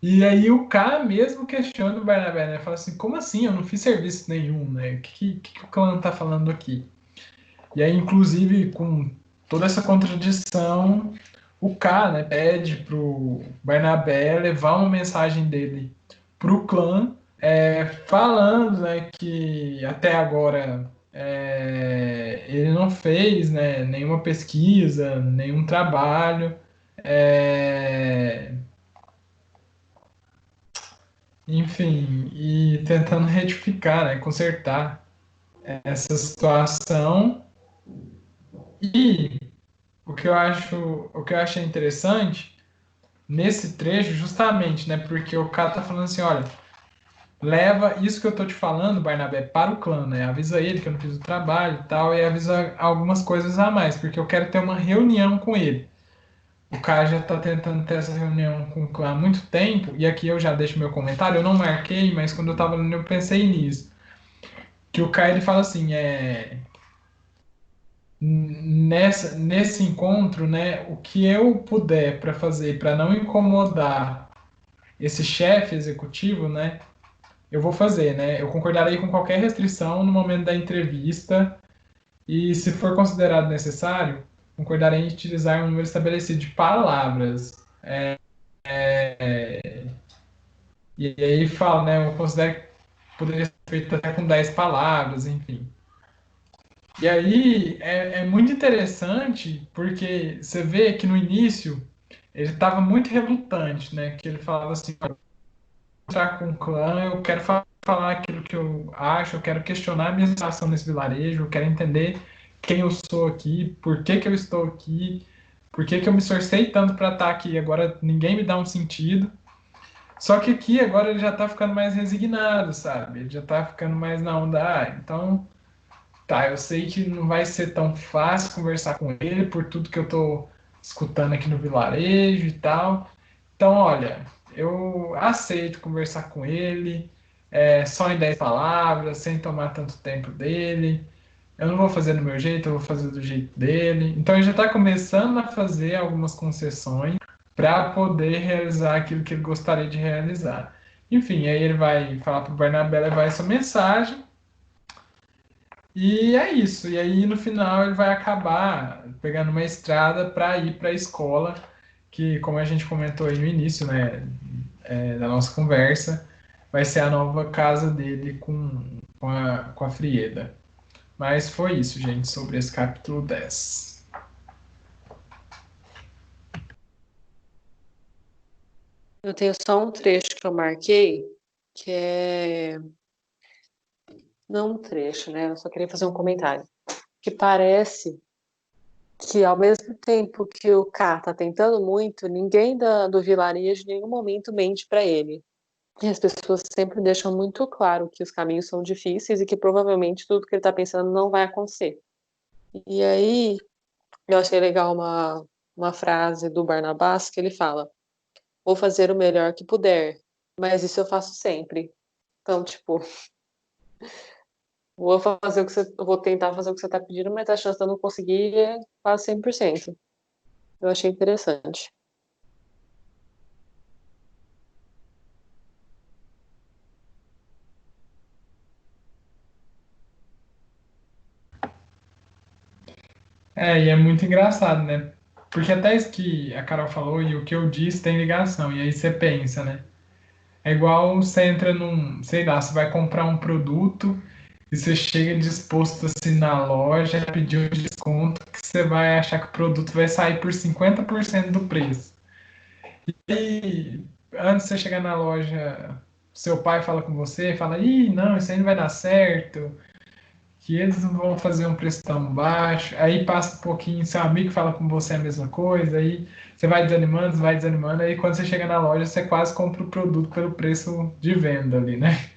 E aí o K mesmo questiona o Barnabé, né? Fala assim, como assim? Eu não fiz serviço nenhum, né? O que o clã tá falando aqui? E aí, inclusive, com toda essa contradição, o K, né, pede pro Barnabé levar uma mensagem dele pro clã, falando, né, que até agora ele não fez, né, nenhuma pesquisa, nenhum trabalho, é, enfim, e tentando retificar, né, consertar essa situação. E o que eu achei interessante nesse trecho, justamente, né, porque o cara tá falando assim, olha, leva isso que eu tô te falando, Barnabé, para o clã, né? Avisa ele que eu não fiz o trabalho e tal, e avisa algumas coisas a mais, porque eu quero ter uma reunião com ele. O cara já tá tentando ter essa reunião com o clã há muito tempo, e aqui eu já deixo meu comentário, eu não marquei, mas quando eu tava lendo eu pensei nisso. Que o Kai ele fala assim, nesse encontro, né, o que eu puder para fazer para não incomodar esse chefe executivo, né, eu vou fazer, né? Eu concordarei com qualquer restrição no momento da entrevista e, se for considerado necessário, concordarei em utilizar um número estabelecido de palavras. E aí fala, né? Eu considero que poderia ser feito até com 10 palavras, enfim. E aí é muito interessante porque você vê que no início ele estava muito relutante, né? Que ele falava assim, entrar com o clã, eu quero falar aquilo que eu acho, eu quero questionar a minha situação nesse vilarejo, eu quero entender quem eu sou aqui, por que que eu estou aqui, Por que que eu me esforcei tanto para estar aqui? Agora ninguém me dá um sentido. Só que aqui agora ele já tá ficando mais resignado, sabe? Ele já tá ficando mais na onda. Ah, então, tá, eu sei que não vai ser tão fácil conversar com ele por tudo que eu tô escutando aqui no vilarejo e tal. Então, olha, eu aceito conversar com ele, só em 10 palavras, sem tomar tanto tempo dele. Eu não vou fazer do meu jeito, eu vou fazer do jeito dele. Então, ele já está começando a fazer algumas concessões para poder realizar aquilo que ele gostaria de realizar. Enfim, aí ele vai falar para o Barnabé levar essa mensagem. E é isso. E aí, no final, ele vai acabar pegando uma estrada para ir para a escola, que, como a gente comentou aí no início, né, da nossa conversa, vai ser a nova casa dele com a Frieda. Mas foi isso, gente, sobre esse capítulo 10. Eu tenho só um trecho que eu marquei, que é. Não um trecho, né? Eu só queria fazer um comentário. Que parece que, ao mesmo tempo que o K tá tentando muito, ninguém do vilarejo em nenhum momento mente para ele. E as pessoas sempre deixam muito claro que os caminhos são difíceis e que provavelmente tudo que ele tá pensando não vai acontecer. E aí, eu achei legal uma frase do Barnabás que ele fala: vou fazer o melhor que puder, mas isso eu faço sempre. Então, tipo, vou tentar fazer o que você está pedindo, mas a chance de eu não conseguir é quase 100%. Eu achei interessante. E é muito engraçado, né? Porque até isso que a Carol falou e o que eu disse tem ligação. E aí você pensa, né? É igual você entra num, sei lá, você vai comprar um produto e você chega disposto assim na loja a pedir um desconto que você vai achar que o produto vai sair por 50% do preço. E antes de você chegar na loja, seu pai fala com você, fala, ih, não, isso aí não vai dar certo, que eles não vão fazer um preço tão baixo. Aí passa um pouquinho, seu amigo fala com você a mesma coisa, aí você vai desanimando, aí quando você chega na loja, você quase compra o produto pelo preço de venda ali, né?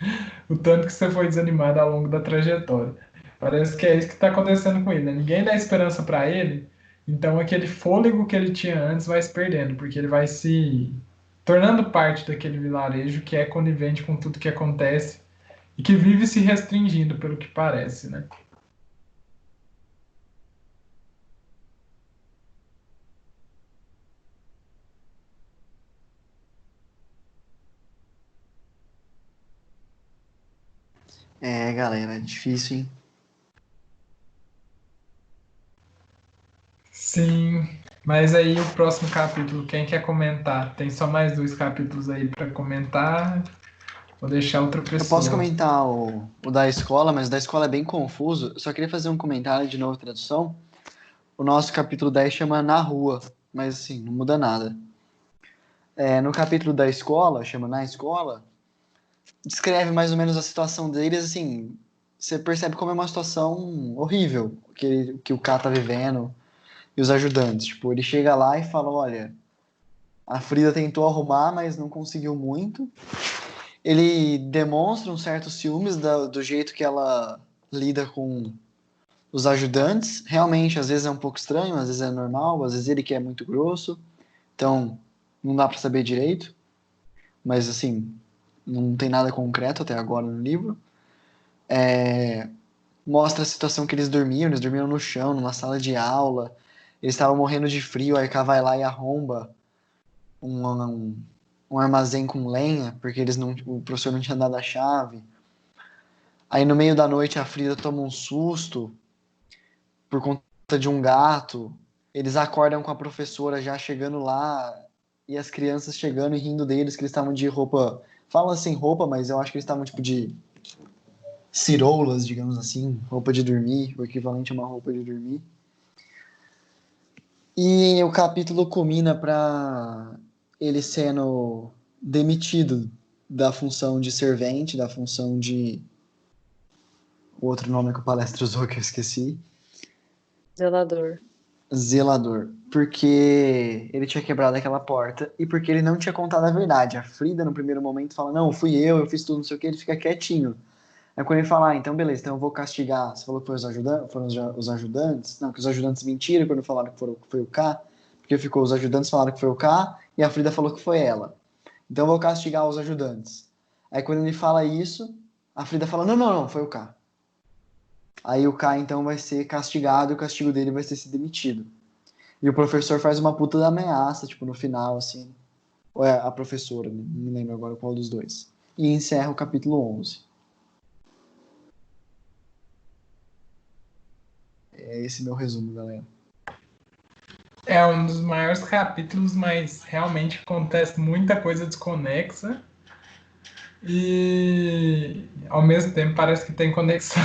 O tanto que você foi desanimado ao longo da trajetória. Parece que é isso que está acontecendo com ele, né? Ninguém dá esperança para ele, então aquele fôlego que ele tinha antes vai se perdendo, porque ele vai se tornando parte daquele vilarejo que é conivente com tudo que acontece e que vive se restringindo, pelo que parece, né? É, galera, é difícil, hein? Sim, mas aí o próximo capítulo, quem quer comentar? Tem só mais 2 capítulos aí para comentar. Vou deixar outra Eu posso pessoa. comentar o da escola, mas o da escola é bem confuso. Eu só queria fazer um comentário de novo, tradução. O nosso capítulo 10 chama Na Rua, mas assim, não muda nada. No capítulo da escola, chama Na Escola, descreve mais ou menos a situação deles, assim, você percebe como é uma situação horrível que o K tá vivendo e os ajudantes. Tipo, ele chega lá e fala, olha, a Frida tentou arrumar, mas não conseguiu muito. Ele demonstra um certo ciúmes do jeito que ela lida com os ajudantes. Realmente, às vezes é um pouco estranho, às vezes é normal, às vezes ele que é muito grosso. Então, não dá para saber direito. Mas, assim, não tem nada concreto até agora no livro. Mostra a situação que eles dormiam no chão, numa sala de aula. Eles estavam morrendo de frio, aí K vai lá e arromba um armazém com lenha, porque o professor não tinha dado a chave. Aí no meio da noite a Frida toma um susto por conta de um gato. Eles acordam com a professora já chegando lá e as crianças chegando e rindo deles que eles estavam de roupa. Falam assim roupa, mas eu acho que eles estavam tipo de ciroulas, digamos assim, roupa de dormir, o equivalente a uma roupa de dormir. E o capítulo culmina para ele sendo demitido da função de servente, da função de. O outro nome que o palestra usou que eu esqueci. Zelador. Zelador. Porque ele tinha quebrado aquela porta e porque ele não tinha contado a verdade. A Frida, no primeiro momento, fala: Não, fui eu fiz tudo, não sei o que. Ele fica quietinho. Aí quando ele fala: Então beleza, então eu vou castigar. Você falou que foi foram os ajudantes? Não, que os ajudantes mentiram quando falaram que foi o K. Porque ficou: Os ajudantes falaram que foi o K e a Frida falou que foi ela. Então eu vou castigar os ajudantes. Aí quando ele fala isso, a Frida fala: Não, não, não, foi o K. Aí o K então vai ser castigado e o castigo dele vai ser demitido. E o professor faz uma puta da ameaça, tipo, no final, assim. Ou é a professora, né? Não me lembro agora qual dos dois. E encerra o capítulo 11. É esse meu resumo, galera. É um dos maiores capítulos, mas realmente acontece muita coisa desconexa. E ao mesmo tempo parece que tem conexão.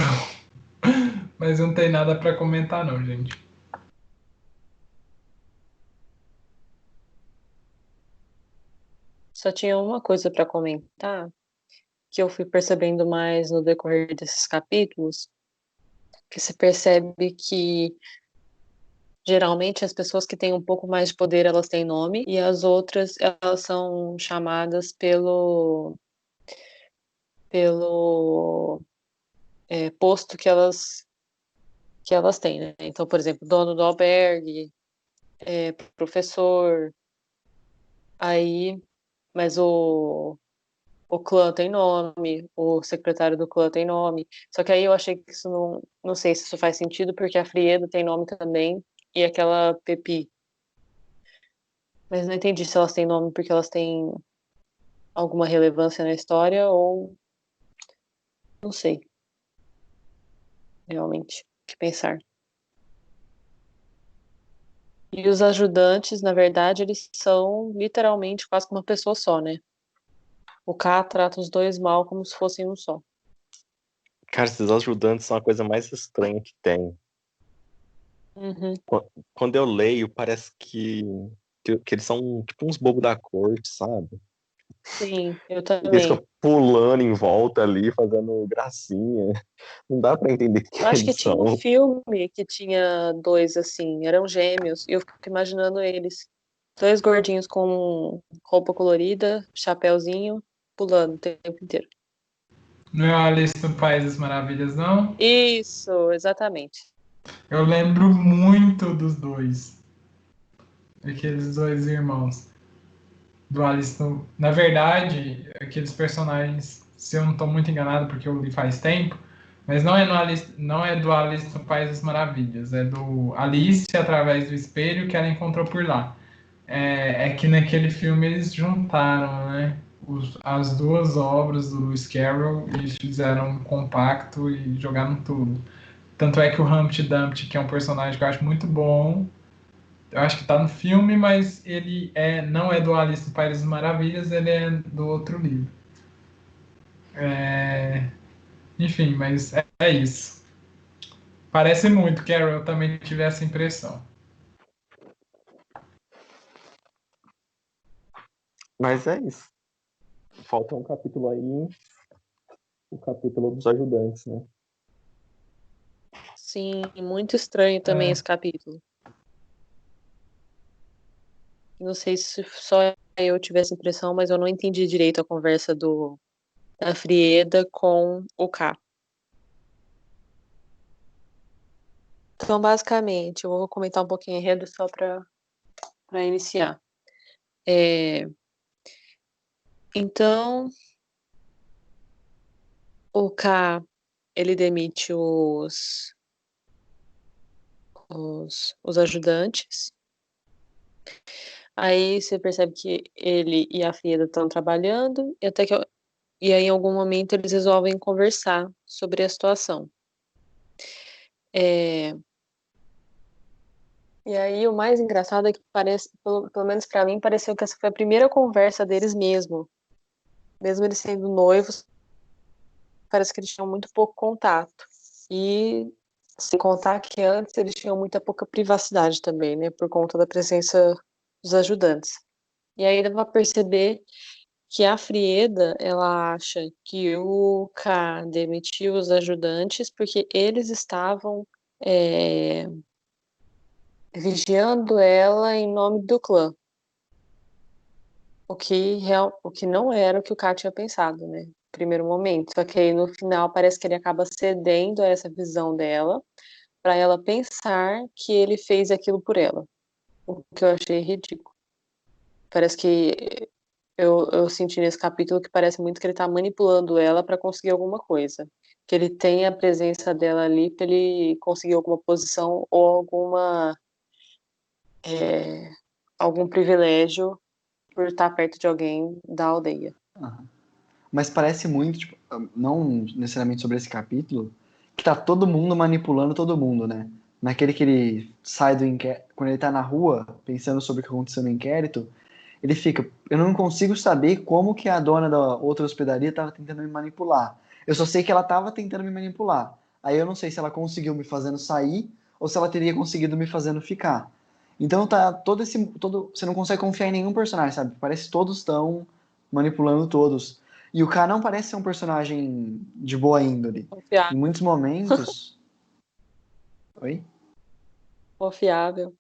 Mas não tem nada para comentar não, gente. Só tinha uma coisa para comentar que eu fui percebendo mais no decorrer desses capítulos, que se percebe que geralmente as pessoas que têm um pouco mais de poder, elas têm nome, e as outras, elas são chamadas pelo posto que elas têm, né? Então, por exemplo, dono do albergue, professor, aí, mas o clã tem nome, o secretário do clã tem nome. Só que aí eu achei que isso não sei se isso faz sentido, porque a Frieda tem nome também, e aquela Pepi. Mas não entendi se elas têm nome porque elas têm alguma relevância na história ou não sei, realmente, o que pensar. E os ajudantes, na verdade, eles são literalmente quase que uma pessoa só, né? O K trata os dois mal como se fossem um só. Cara, esses ajudantes são a coisa mais estranha que tem. Uhum. Quando eu leio, parece que eles são tipo uns bobos da corte, sabe? Sim, eu Eles também. ficam pulando em volta ali, fazendo gracinha. Não dá pra entender o Eu que acho que eles tinha um são. filme que tinha dois assim, eram gêmeos, e eu fico imaginando eles. Dois gordinhos com roupa colorida, chapéuzinho, pulando o tempo inteiro. Não é a Alice no País das Maravilhas, não? Isso, exatamente. Eu lembro muito dos dois. Aqueles dois irmãos. Do Alice no... Na verdade, aqueles personagens, se eu não estou muito enganado, porque eu li faz tempo, mas não é, no Alice, não é do Alice no País das Maravilhas, é do Alice através do espelho que ela encontrou por lá. É que naquele filme eles juntaram, né, as duas obras do Lewis Carroll e fizeram um compacto e jogaram tudo. Tanto é que o Humpty Dumpty, que é um personagem que eu acho muito bom, eu acho que tá no filme, mas ele não é do Alice no País das Maravilhas, ele é do outro livro. Enfim, mas é isso. Parece muito, Carol, eu também tive essa impressão. Mas é isso. Falta um capítulo aí, o capítulo dos ajudantes, né? Sim, muito estranho também É, esse capítulo. Não sei se só eu tive essa impressão, mas eu não entendi direito a conversa da Frieda com o K. Então, basicamente, eu vou comentar um pouquinho enredo só para iniciar. Então, o K, ele demite os ajudantes. Aí você percebe que ele e a Frieda estão trabalhando, e aí em algum momento eles resolvem conversar sobre a situação. É, e aí o mais engraçado é que parece, pelo menos para mim, pareceu que essa foi a primeira conversa deles mesmo. Mesmo eles sendo noivos, parece que eles tinham muito pouco contato. E sem contar que antes eles tinham muita pouca privacidade também, né? Por conta da presença dos ajudantes. E aí dá pra perceber que a Frieda, ela acha que o K demitiu os ajudantes porque eles estavam vigiando ela em nome do clã. O que não era o que o K tinha pensado, né? No primeiro momento. Só que aí no final parece que ele acaba cedendo a essa visão dela para ela pensar que ele fez aquilo por ela. O que eu achei ridículo. Parece que eu senti nesse capítulo que parece muito que ele tá manipulando ela para conseguir alguma coisa. Que ele tem a presença dela ali para ele conseguir alguma posição ou algum privilégio por estar perto de alguém da aldeia. Mas parece muito, tipo, não necessariamente sobre esse capítulo, que tá todo mundo manipulando todo mundo, né? Naquele que ele sai do inquérito, quando ele tá na rua, pensando sobre o que aconteceu no inquérito, ele fica, eu não consigo saber como que a dona da outra hospedaria tava tentando me manipular. Eu só sei que ela tava tentando me manipular. Aí eu não sei se ela conseguiu me fazendo sair ou se ela teria conseguido me fazendo ficar. Então tá você não consegue confiar em nenhum personagem, sabe? Parece que todos estão manipulando todos. E o K não parece ser um personagem de boa índole. Em Confiável. muitos momentos. Oi? Confiável.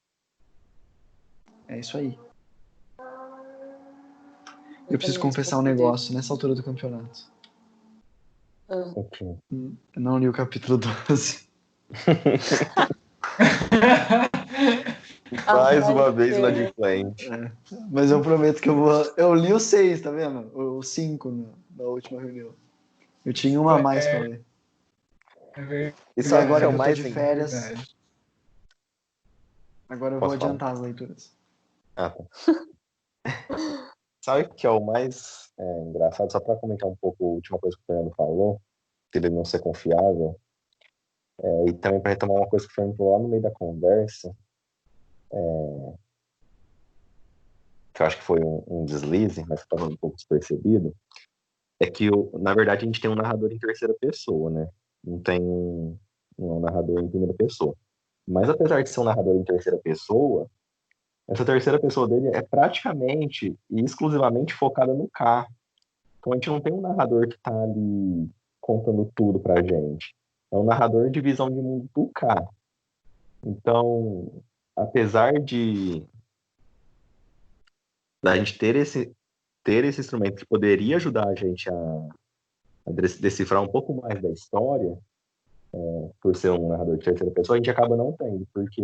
É isso aí. Eu preciso Também confessar um desconfio dele. negócio nessa altura do campeonato. Ok. Eu não li o capítulo 12. Mais uma Ai, vez Deus. inadimplente. Mas eu prometo que eu vou. Eu li o 6, tá vendo? O 5 na última reunião. Eu tinha uma a mais pra ler. É verdade. E E sabe o que agora é que o eu tô mais de É férias, verdade. agora eu vou Posso falar? adiantar as leituras. Ah, tá. Sabe o que é o mais engraçado? Só para comentar um pouco a última coisa que o Fernando falou, que ele não ser confiável, e também para retomar uma coisa que o Fernando falou lá no meio da conversa, que eu acho que foi um deslize, mas que estava um pouco despercebido, é que, na verdade, a gente tem um narrador em terceira pessoa, né? Não é um narrador em primeira pessoa. Mas apesar de ser um narrador em terceira pessoa, essa terceira pessoa dele é praticamente e exclusivamente focada no K. Então a gente não tem um narrador que está ali contando tudo pra gente. É um narrador de visão de mundo do K. Então, apesar de da gente ter esse instrumento que poderia ajudar a gente a decifrar um pouco mais da história, por ser um narrador de terceira pessoa, a gente acaba não tendo, porque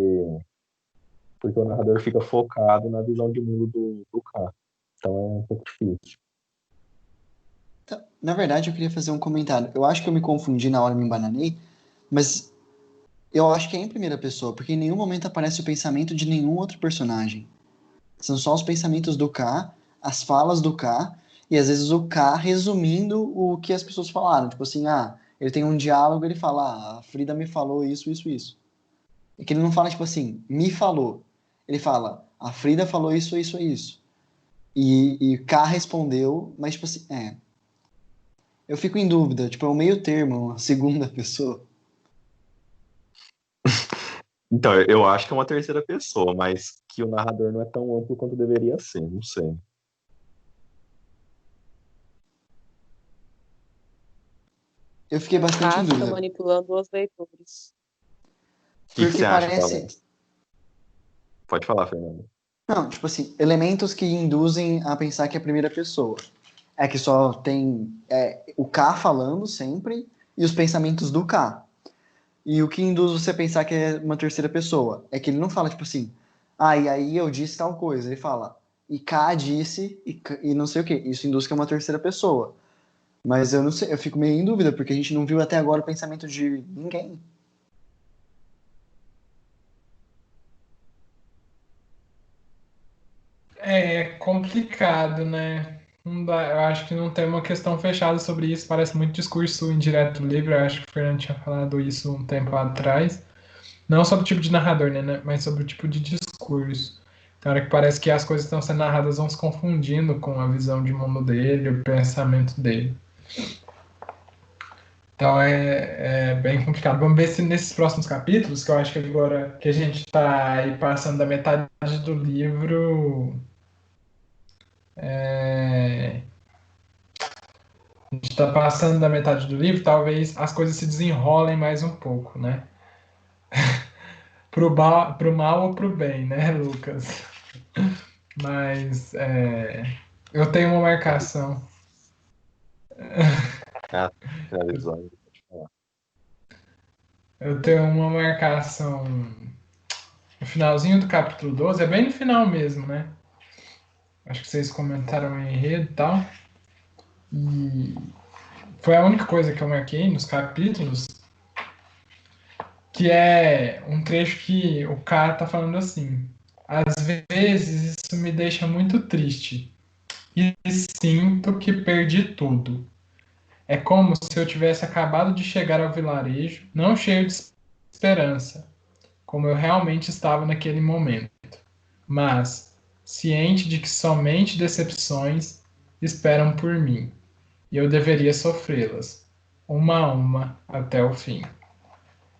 o narrador fica focado na visão de mundo do K. Então é um pouco difícil. Então, na verdade, eu queria fazer um comentário. Eu acho que eu me confundi na hora, me embananei, mas eu acho que é em primeira pessoa, porque em nenhum momento aparece o pensamento de nenhum outro personagem. São só os pensamentos do K, as falas do K, e às vezes o K resumindo o que as pessoas falaram. Tipo assim, ele tem um diálogo, ele fala, a Frida me falou isso, isso, isso. É que ele não fala, tipo assim, me falou. Ele fala, a Frida falou isso, isso, isso. E K respondeu, mas tipo assim, eu fico em dúvida, tipo, é um meio termo, uma segunda pessoa. Então, eu acho que é uma terceira pessoa, mas que o narrador não é tão amplo quanto deveria ser, não sei. Eu fiquei O bastante K em fica dúvida, manipulando os leitores. O que porque você acha, parece, Paulo? Pode falar, Fernando. não, tipo assim, elementos que induzem a pensar que é a primeira pessoa. É que só tem o K falando sempre e os pensamentos do K. E o que induz você a pensar que é uma terceira pessoa é que ele não fala, tipo assim, e aí eu disse tal coisa. Ele fala, e K disse e não sei o que. Isso induz que é uma terceira pessoa. Mas eu não sei, eu fico meio em dúvida, porque a gente não viu até agora o pensamento de ninguém. É complicado, né? Não dá, eu acho que não tem uma questão fechada sobre isso. Parece muito discurso indireto do livro. Eu acho que o Fernando tinha falado isso um tempo atrás. Não sobre o tipo de narrador, né? Mas sobre o tipo de discurso. Tem hora que parece que as coisas que estão sendo narradas vão se confundindo com a visão de mundo dele, o pensamento dele. Então é bem complicado. Vamos ver se nesses próximos capítulos, que eu acho que agora que a gente está aí passando da metade do livro, a gente está passando da metade do livro, talvez as coisas se desenrolem mais um pouco, né? pro mal ou pro bem, né, Lucas? Mas eu tenho uma marcação. Ah, finalizando. Pode falar. Eu tenho uma marcação no finalzinho do capítulo 12, é bem no final mesmo, né? Acho que vocês comentaram em enredo e tal. E foi a única coisa que eu marquei nos capítulos, que é um trecho que o cara tá falando assim: às vezes isso me deixa muito triste e sinto que perdi tudo. É como se eu tivesse acabado de chegar ao vilarejo, não cheio de esperança, como eu realmente estava naquele momento, mas ciente de que somente decepções esperam por mim, e eu deveria sofrê-las, uma a uma, até o fim.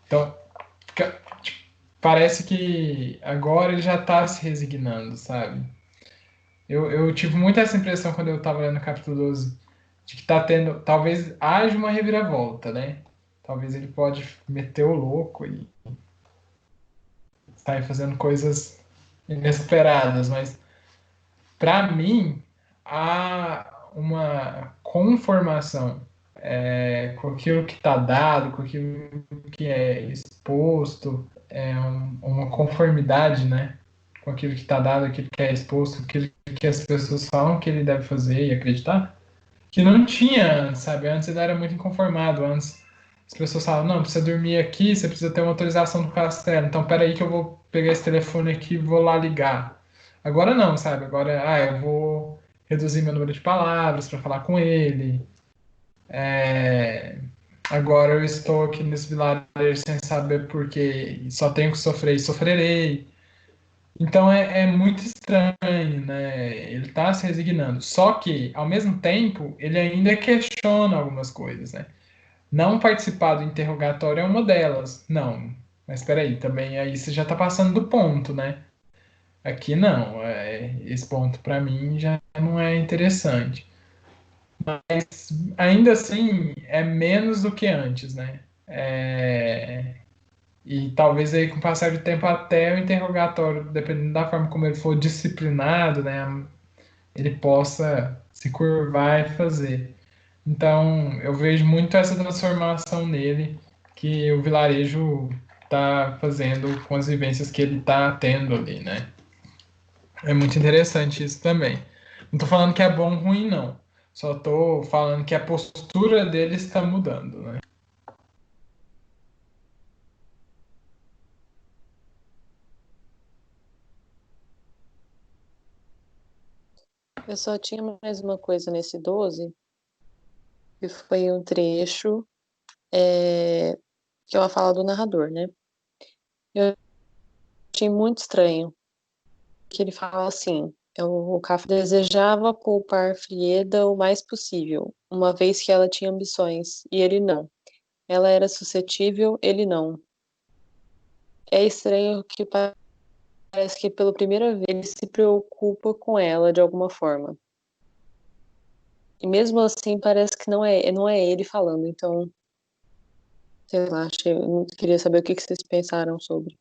Então, tipo, parece que agora ele já está se resignando, sabe? Eu tive muito essa impressão quando eu estava lendo o capítulo 12, de que tá tendo, talvez haja uma reviravolta, né? Talvez ele pode meter o louco e sair fazendo coisas inesperadas, mas para mim há uma conformação com aquilo que está dado, com aquilo que é exposto, uma conformidade, né? Com aquilo que está dado, aquilo que é exposto, aquilo que as pessoas falam que ele deve fazer e acreditar, que não tinha antes, sabe? Antes ele era muito inconformado, antes as pessoas falavam, não, precisa dormir aqui, você precisa ter uma autorização do castelo, então peraí que eu vou pegar esse telefone aqui e vou lá ligar. Agora não, sabe? Agora, eu vou reduzir meu número de palavras para falar com ele. É, Agora eu estou aqui nesse vilarejo sem saber por quê, só tenho que sofrer e sofrerei. Então é muito estranho, né? Ele está se resignando. Só que, ao mesmo tempo, ele ainda questiona algumas coisas, né? Não participar do interrogatório é uma delas. Não. Mas espera aí, também aí você já está passando do ponto, né? Aqui não. Esse ponto para mim já não é interessante. Ainda assim, é menos do que antes, né? E talvez aí com o passar do tempo até o interrogatório, dependendo da forma como ele for disciplinado, né, ele possa se curvar e fazer. Então, eu vejo muito essa transformação nele que o vilarejo está fazendo com as vivências que ele está tendo ali, né? É muito interessante isso também. Não estou falando que é bom ou ruim, não. Só estou falando que a postura dele está mudando, né? Eu só tinha mais uma coisa nesse 12, que foi um trecho que é uma fala do narrador, né? Eu achei muito estranho, que ele fala assim: o Kafka desejava poupar Frieda o mais possível, uma vez que ela tinha ambições, e ele não. Ela era suscetível, ele não. É estranho que parece que pela primeira vez ele se preocupa com ela de alguma forma. E mesmo assim parece que não é ele falando, então, sei lá, eu queria saber o que vocês pensaram sobre.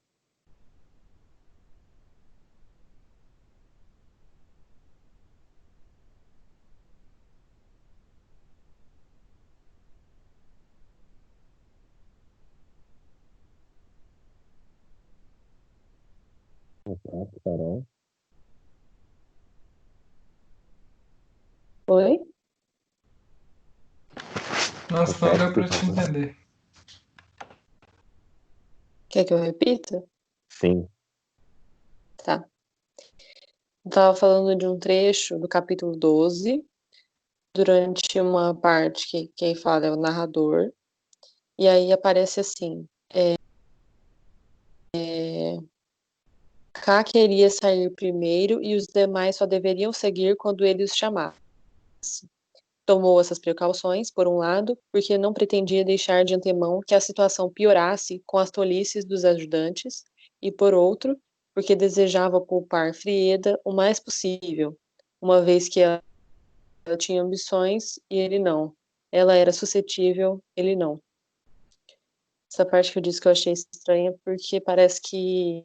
Exato, Carol. Nossa, não Repete, deu por para te favor. entender. Quer que eu repita? Sim. Tá. Eu tava falando de um trecho do capítulo 12, durante uma parte que quem fala é o narrador, e aí aparece assim: K queria sair primeiro e os demais só deveriam seguir quando ele os chamasse. Tomou essas precauções, por um lado, porque não pretendia deixar de antemão que a situação piorasse com as tolices dos ajudantes, e por outro, porque desejava poupar Frieda o mais possível, uma vez que ela tinha ambições e ele não. Ela era suscetível, ele não. Essa parte que eu disse que eu achei estranha, porque parece que,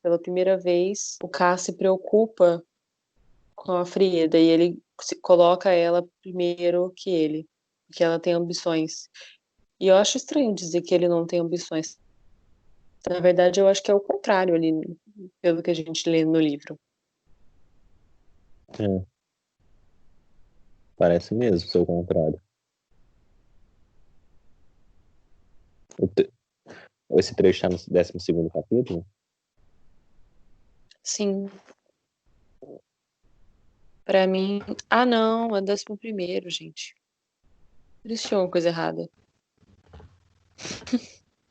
pela primeira vez, o K se preocupa com a Frieda e ele coloca ela primeiro que ele, porque ela tem ambições. E eu acho estranho dizer que ele não tem ambições. Na verdade, eu acho que é o contrário ali, pelo que a gente lê no livro. É, parece mesmo ser o contrário. O te- Esse trecho está no 12º capítulo? Sim, pra mim. Ah, não, é 11º, gente. Eles tinham uma coisa errada.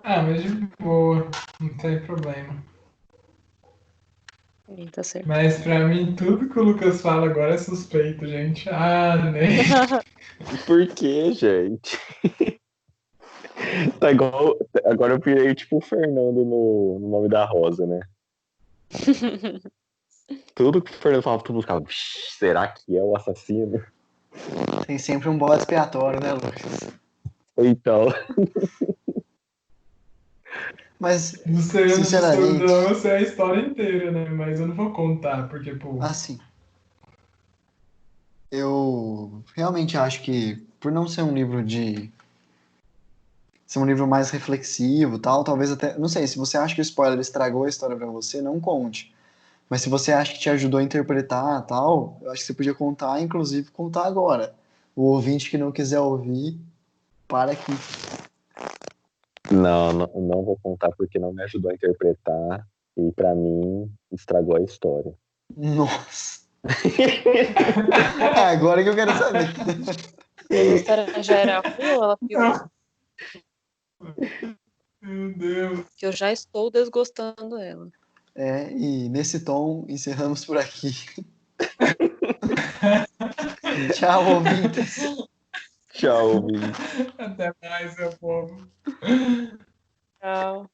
Ah, mas de boa, não tem problema. Tá certo. Mas pra mim, tudo que o Lucas fala agora é suspeito, gente. Ah, nem. Por quê, gente? Tá igual. Agora eu virei tipo o Fernando no Nome da Rosa, né? Tudo que o Fernando falava, todo mundo ficava, "Vixe, será que é o assassino?" Tem sempre um bode expiatório, né, Lucas? Então, Mas, No Segredo de sinceramente, Solidão eu sei a história inteira, né? Mas eu não vou contar, porque, pô. assim, eu realmente acho que, por não ser um livro de. Ser um livro mais reflexivo e tal, talvez até. Não sei, se você acha que o spoiler estragou a história pra você, não conte. Mas se você acha que te ajudou a interpretar tal, eu acho que você podia contar, inclusive contar agora. O ouvinte que não quiser ouvir, para aqui. não vou contar porque não me ajudou a interpretar e pra mim estragou a história. Nossa. Agora que eu quero saber. Mas a história já era ruim ou ela piorou? Meu Deus. Que eu já estou desgostando dela. É, e nesse tom, encerramos por aqui. Tchau, ouvintes. Tchau, Vi. Até mais, meu povo. Tchau.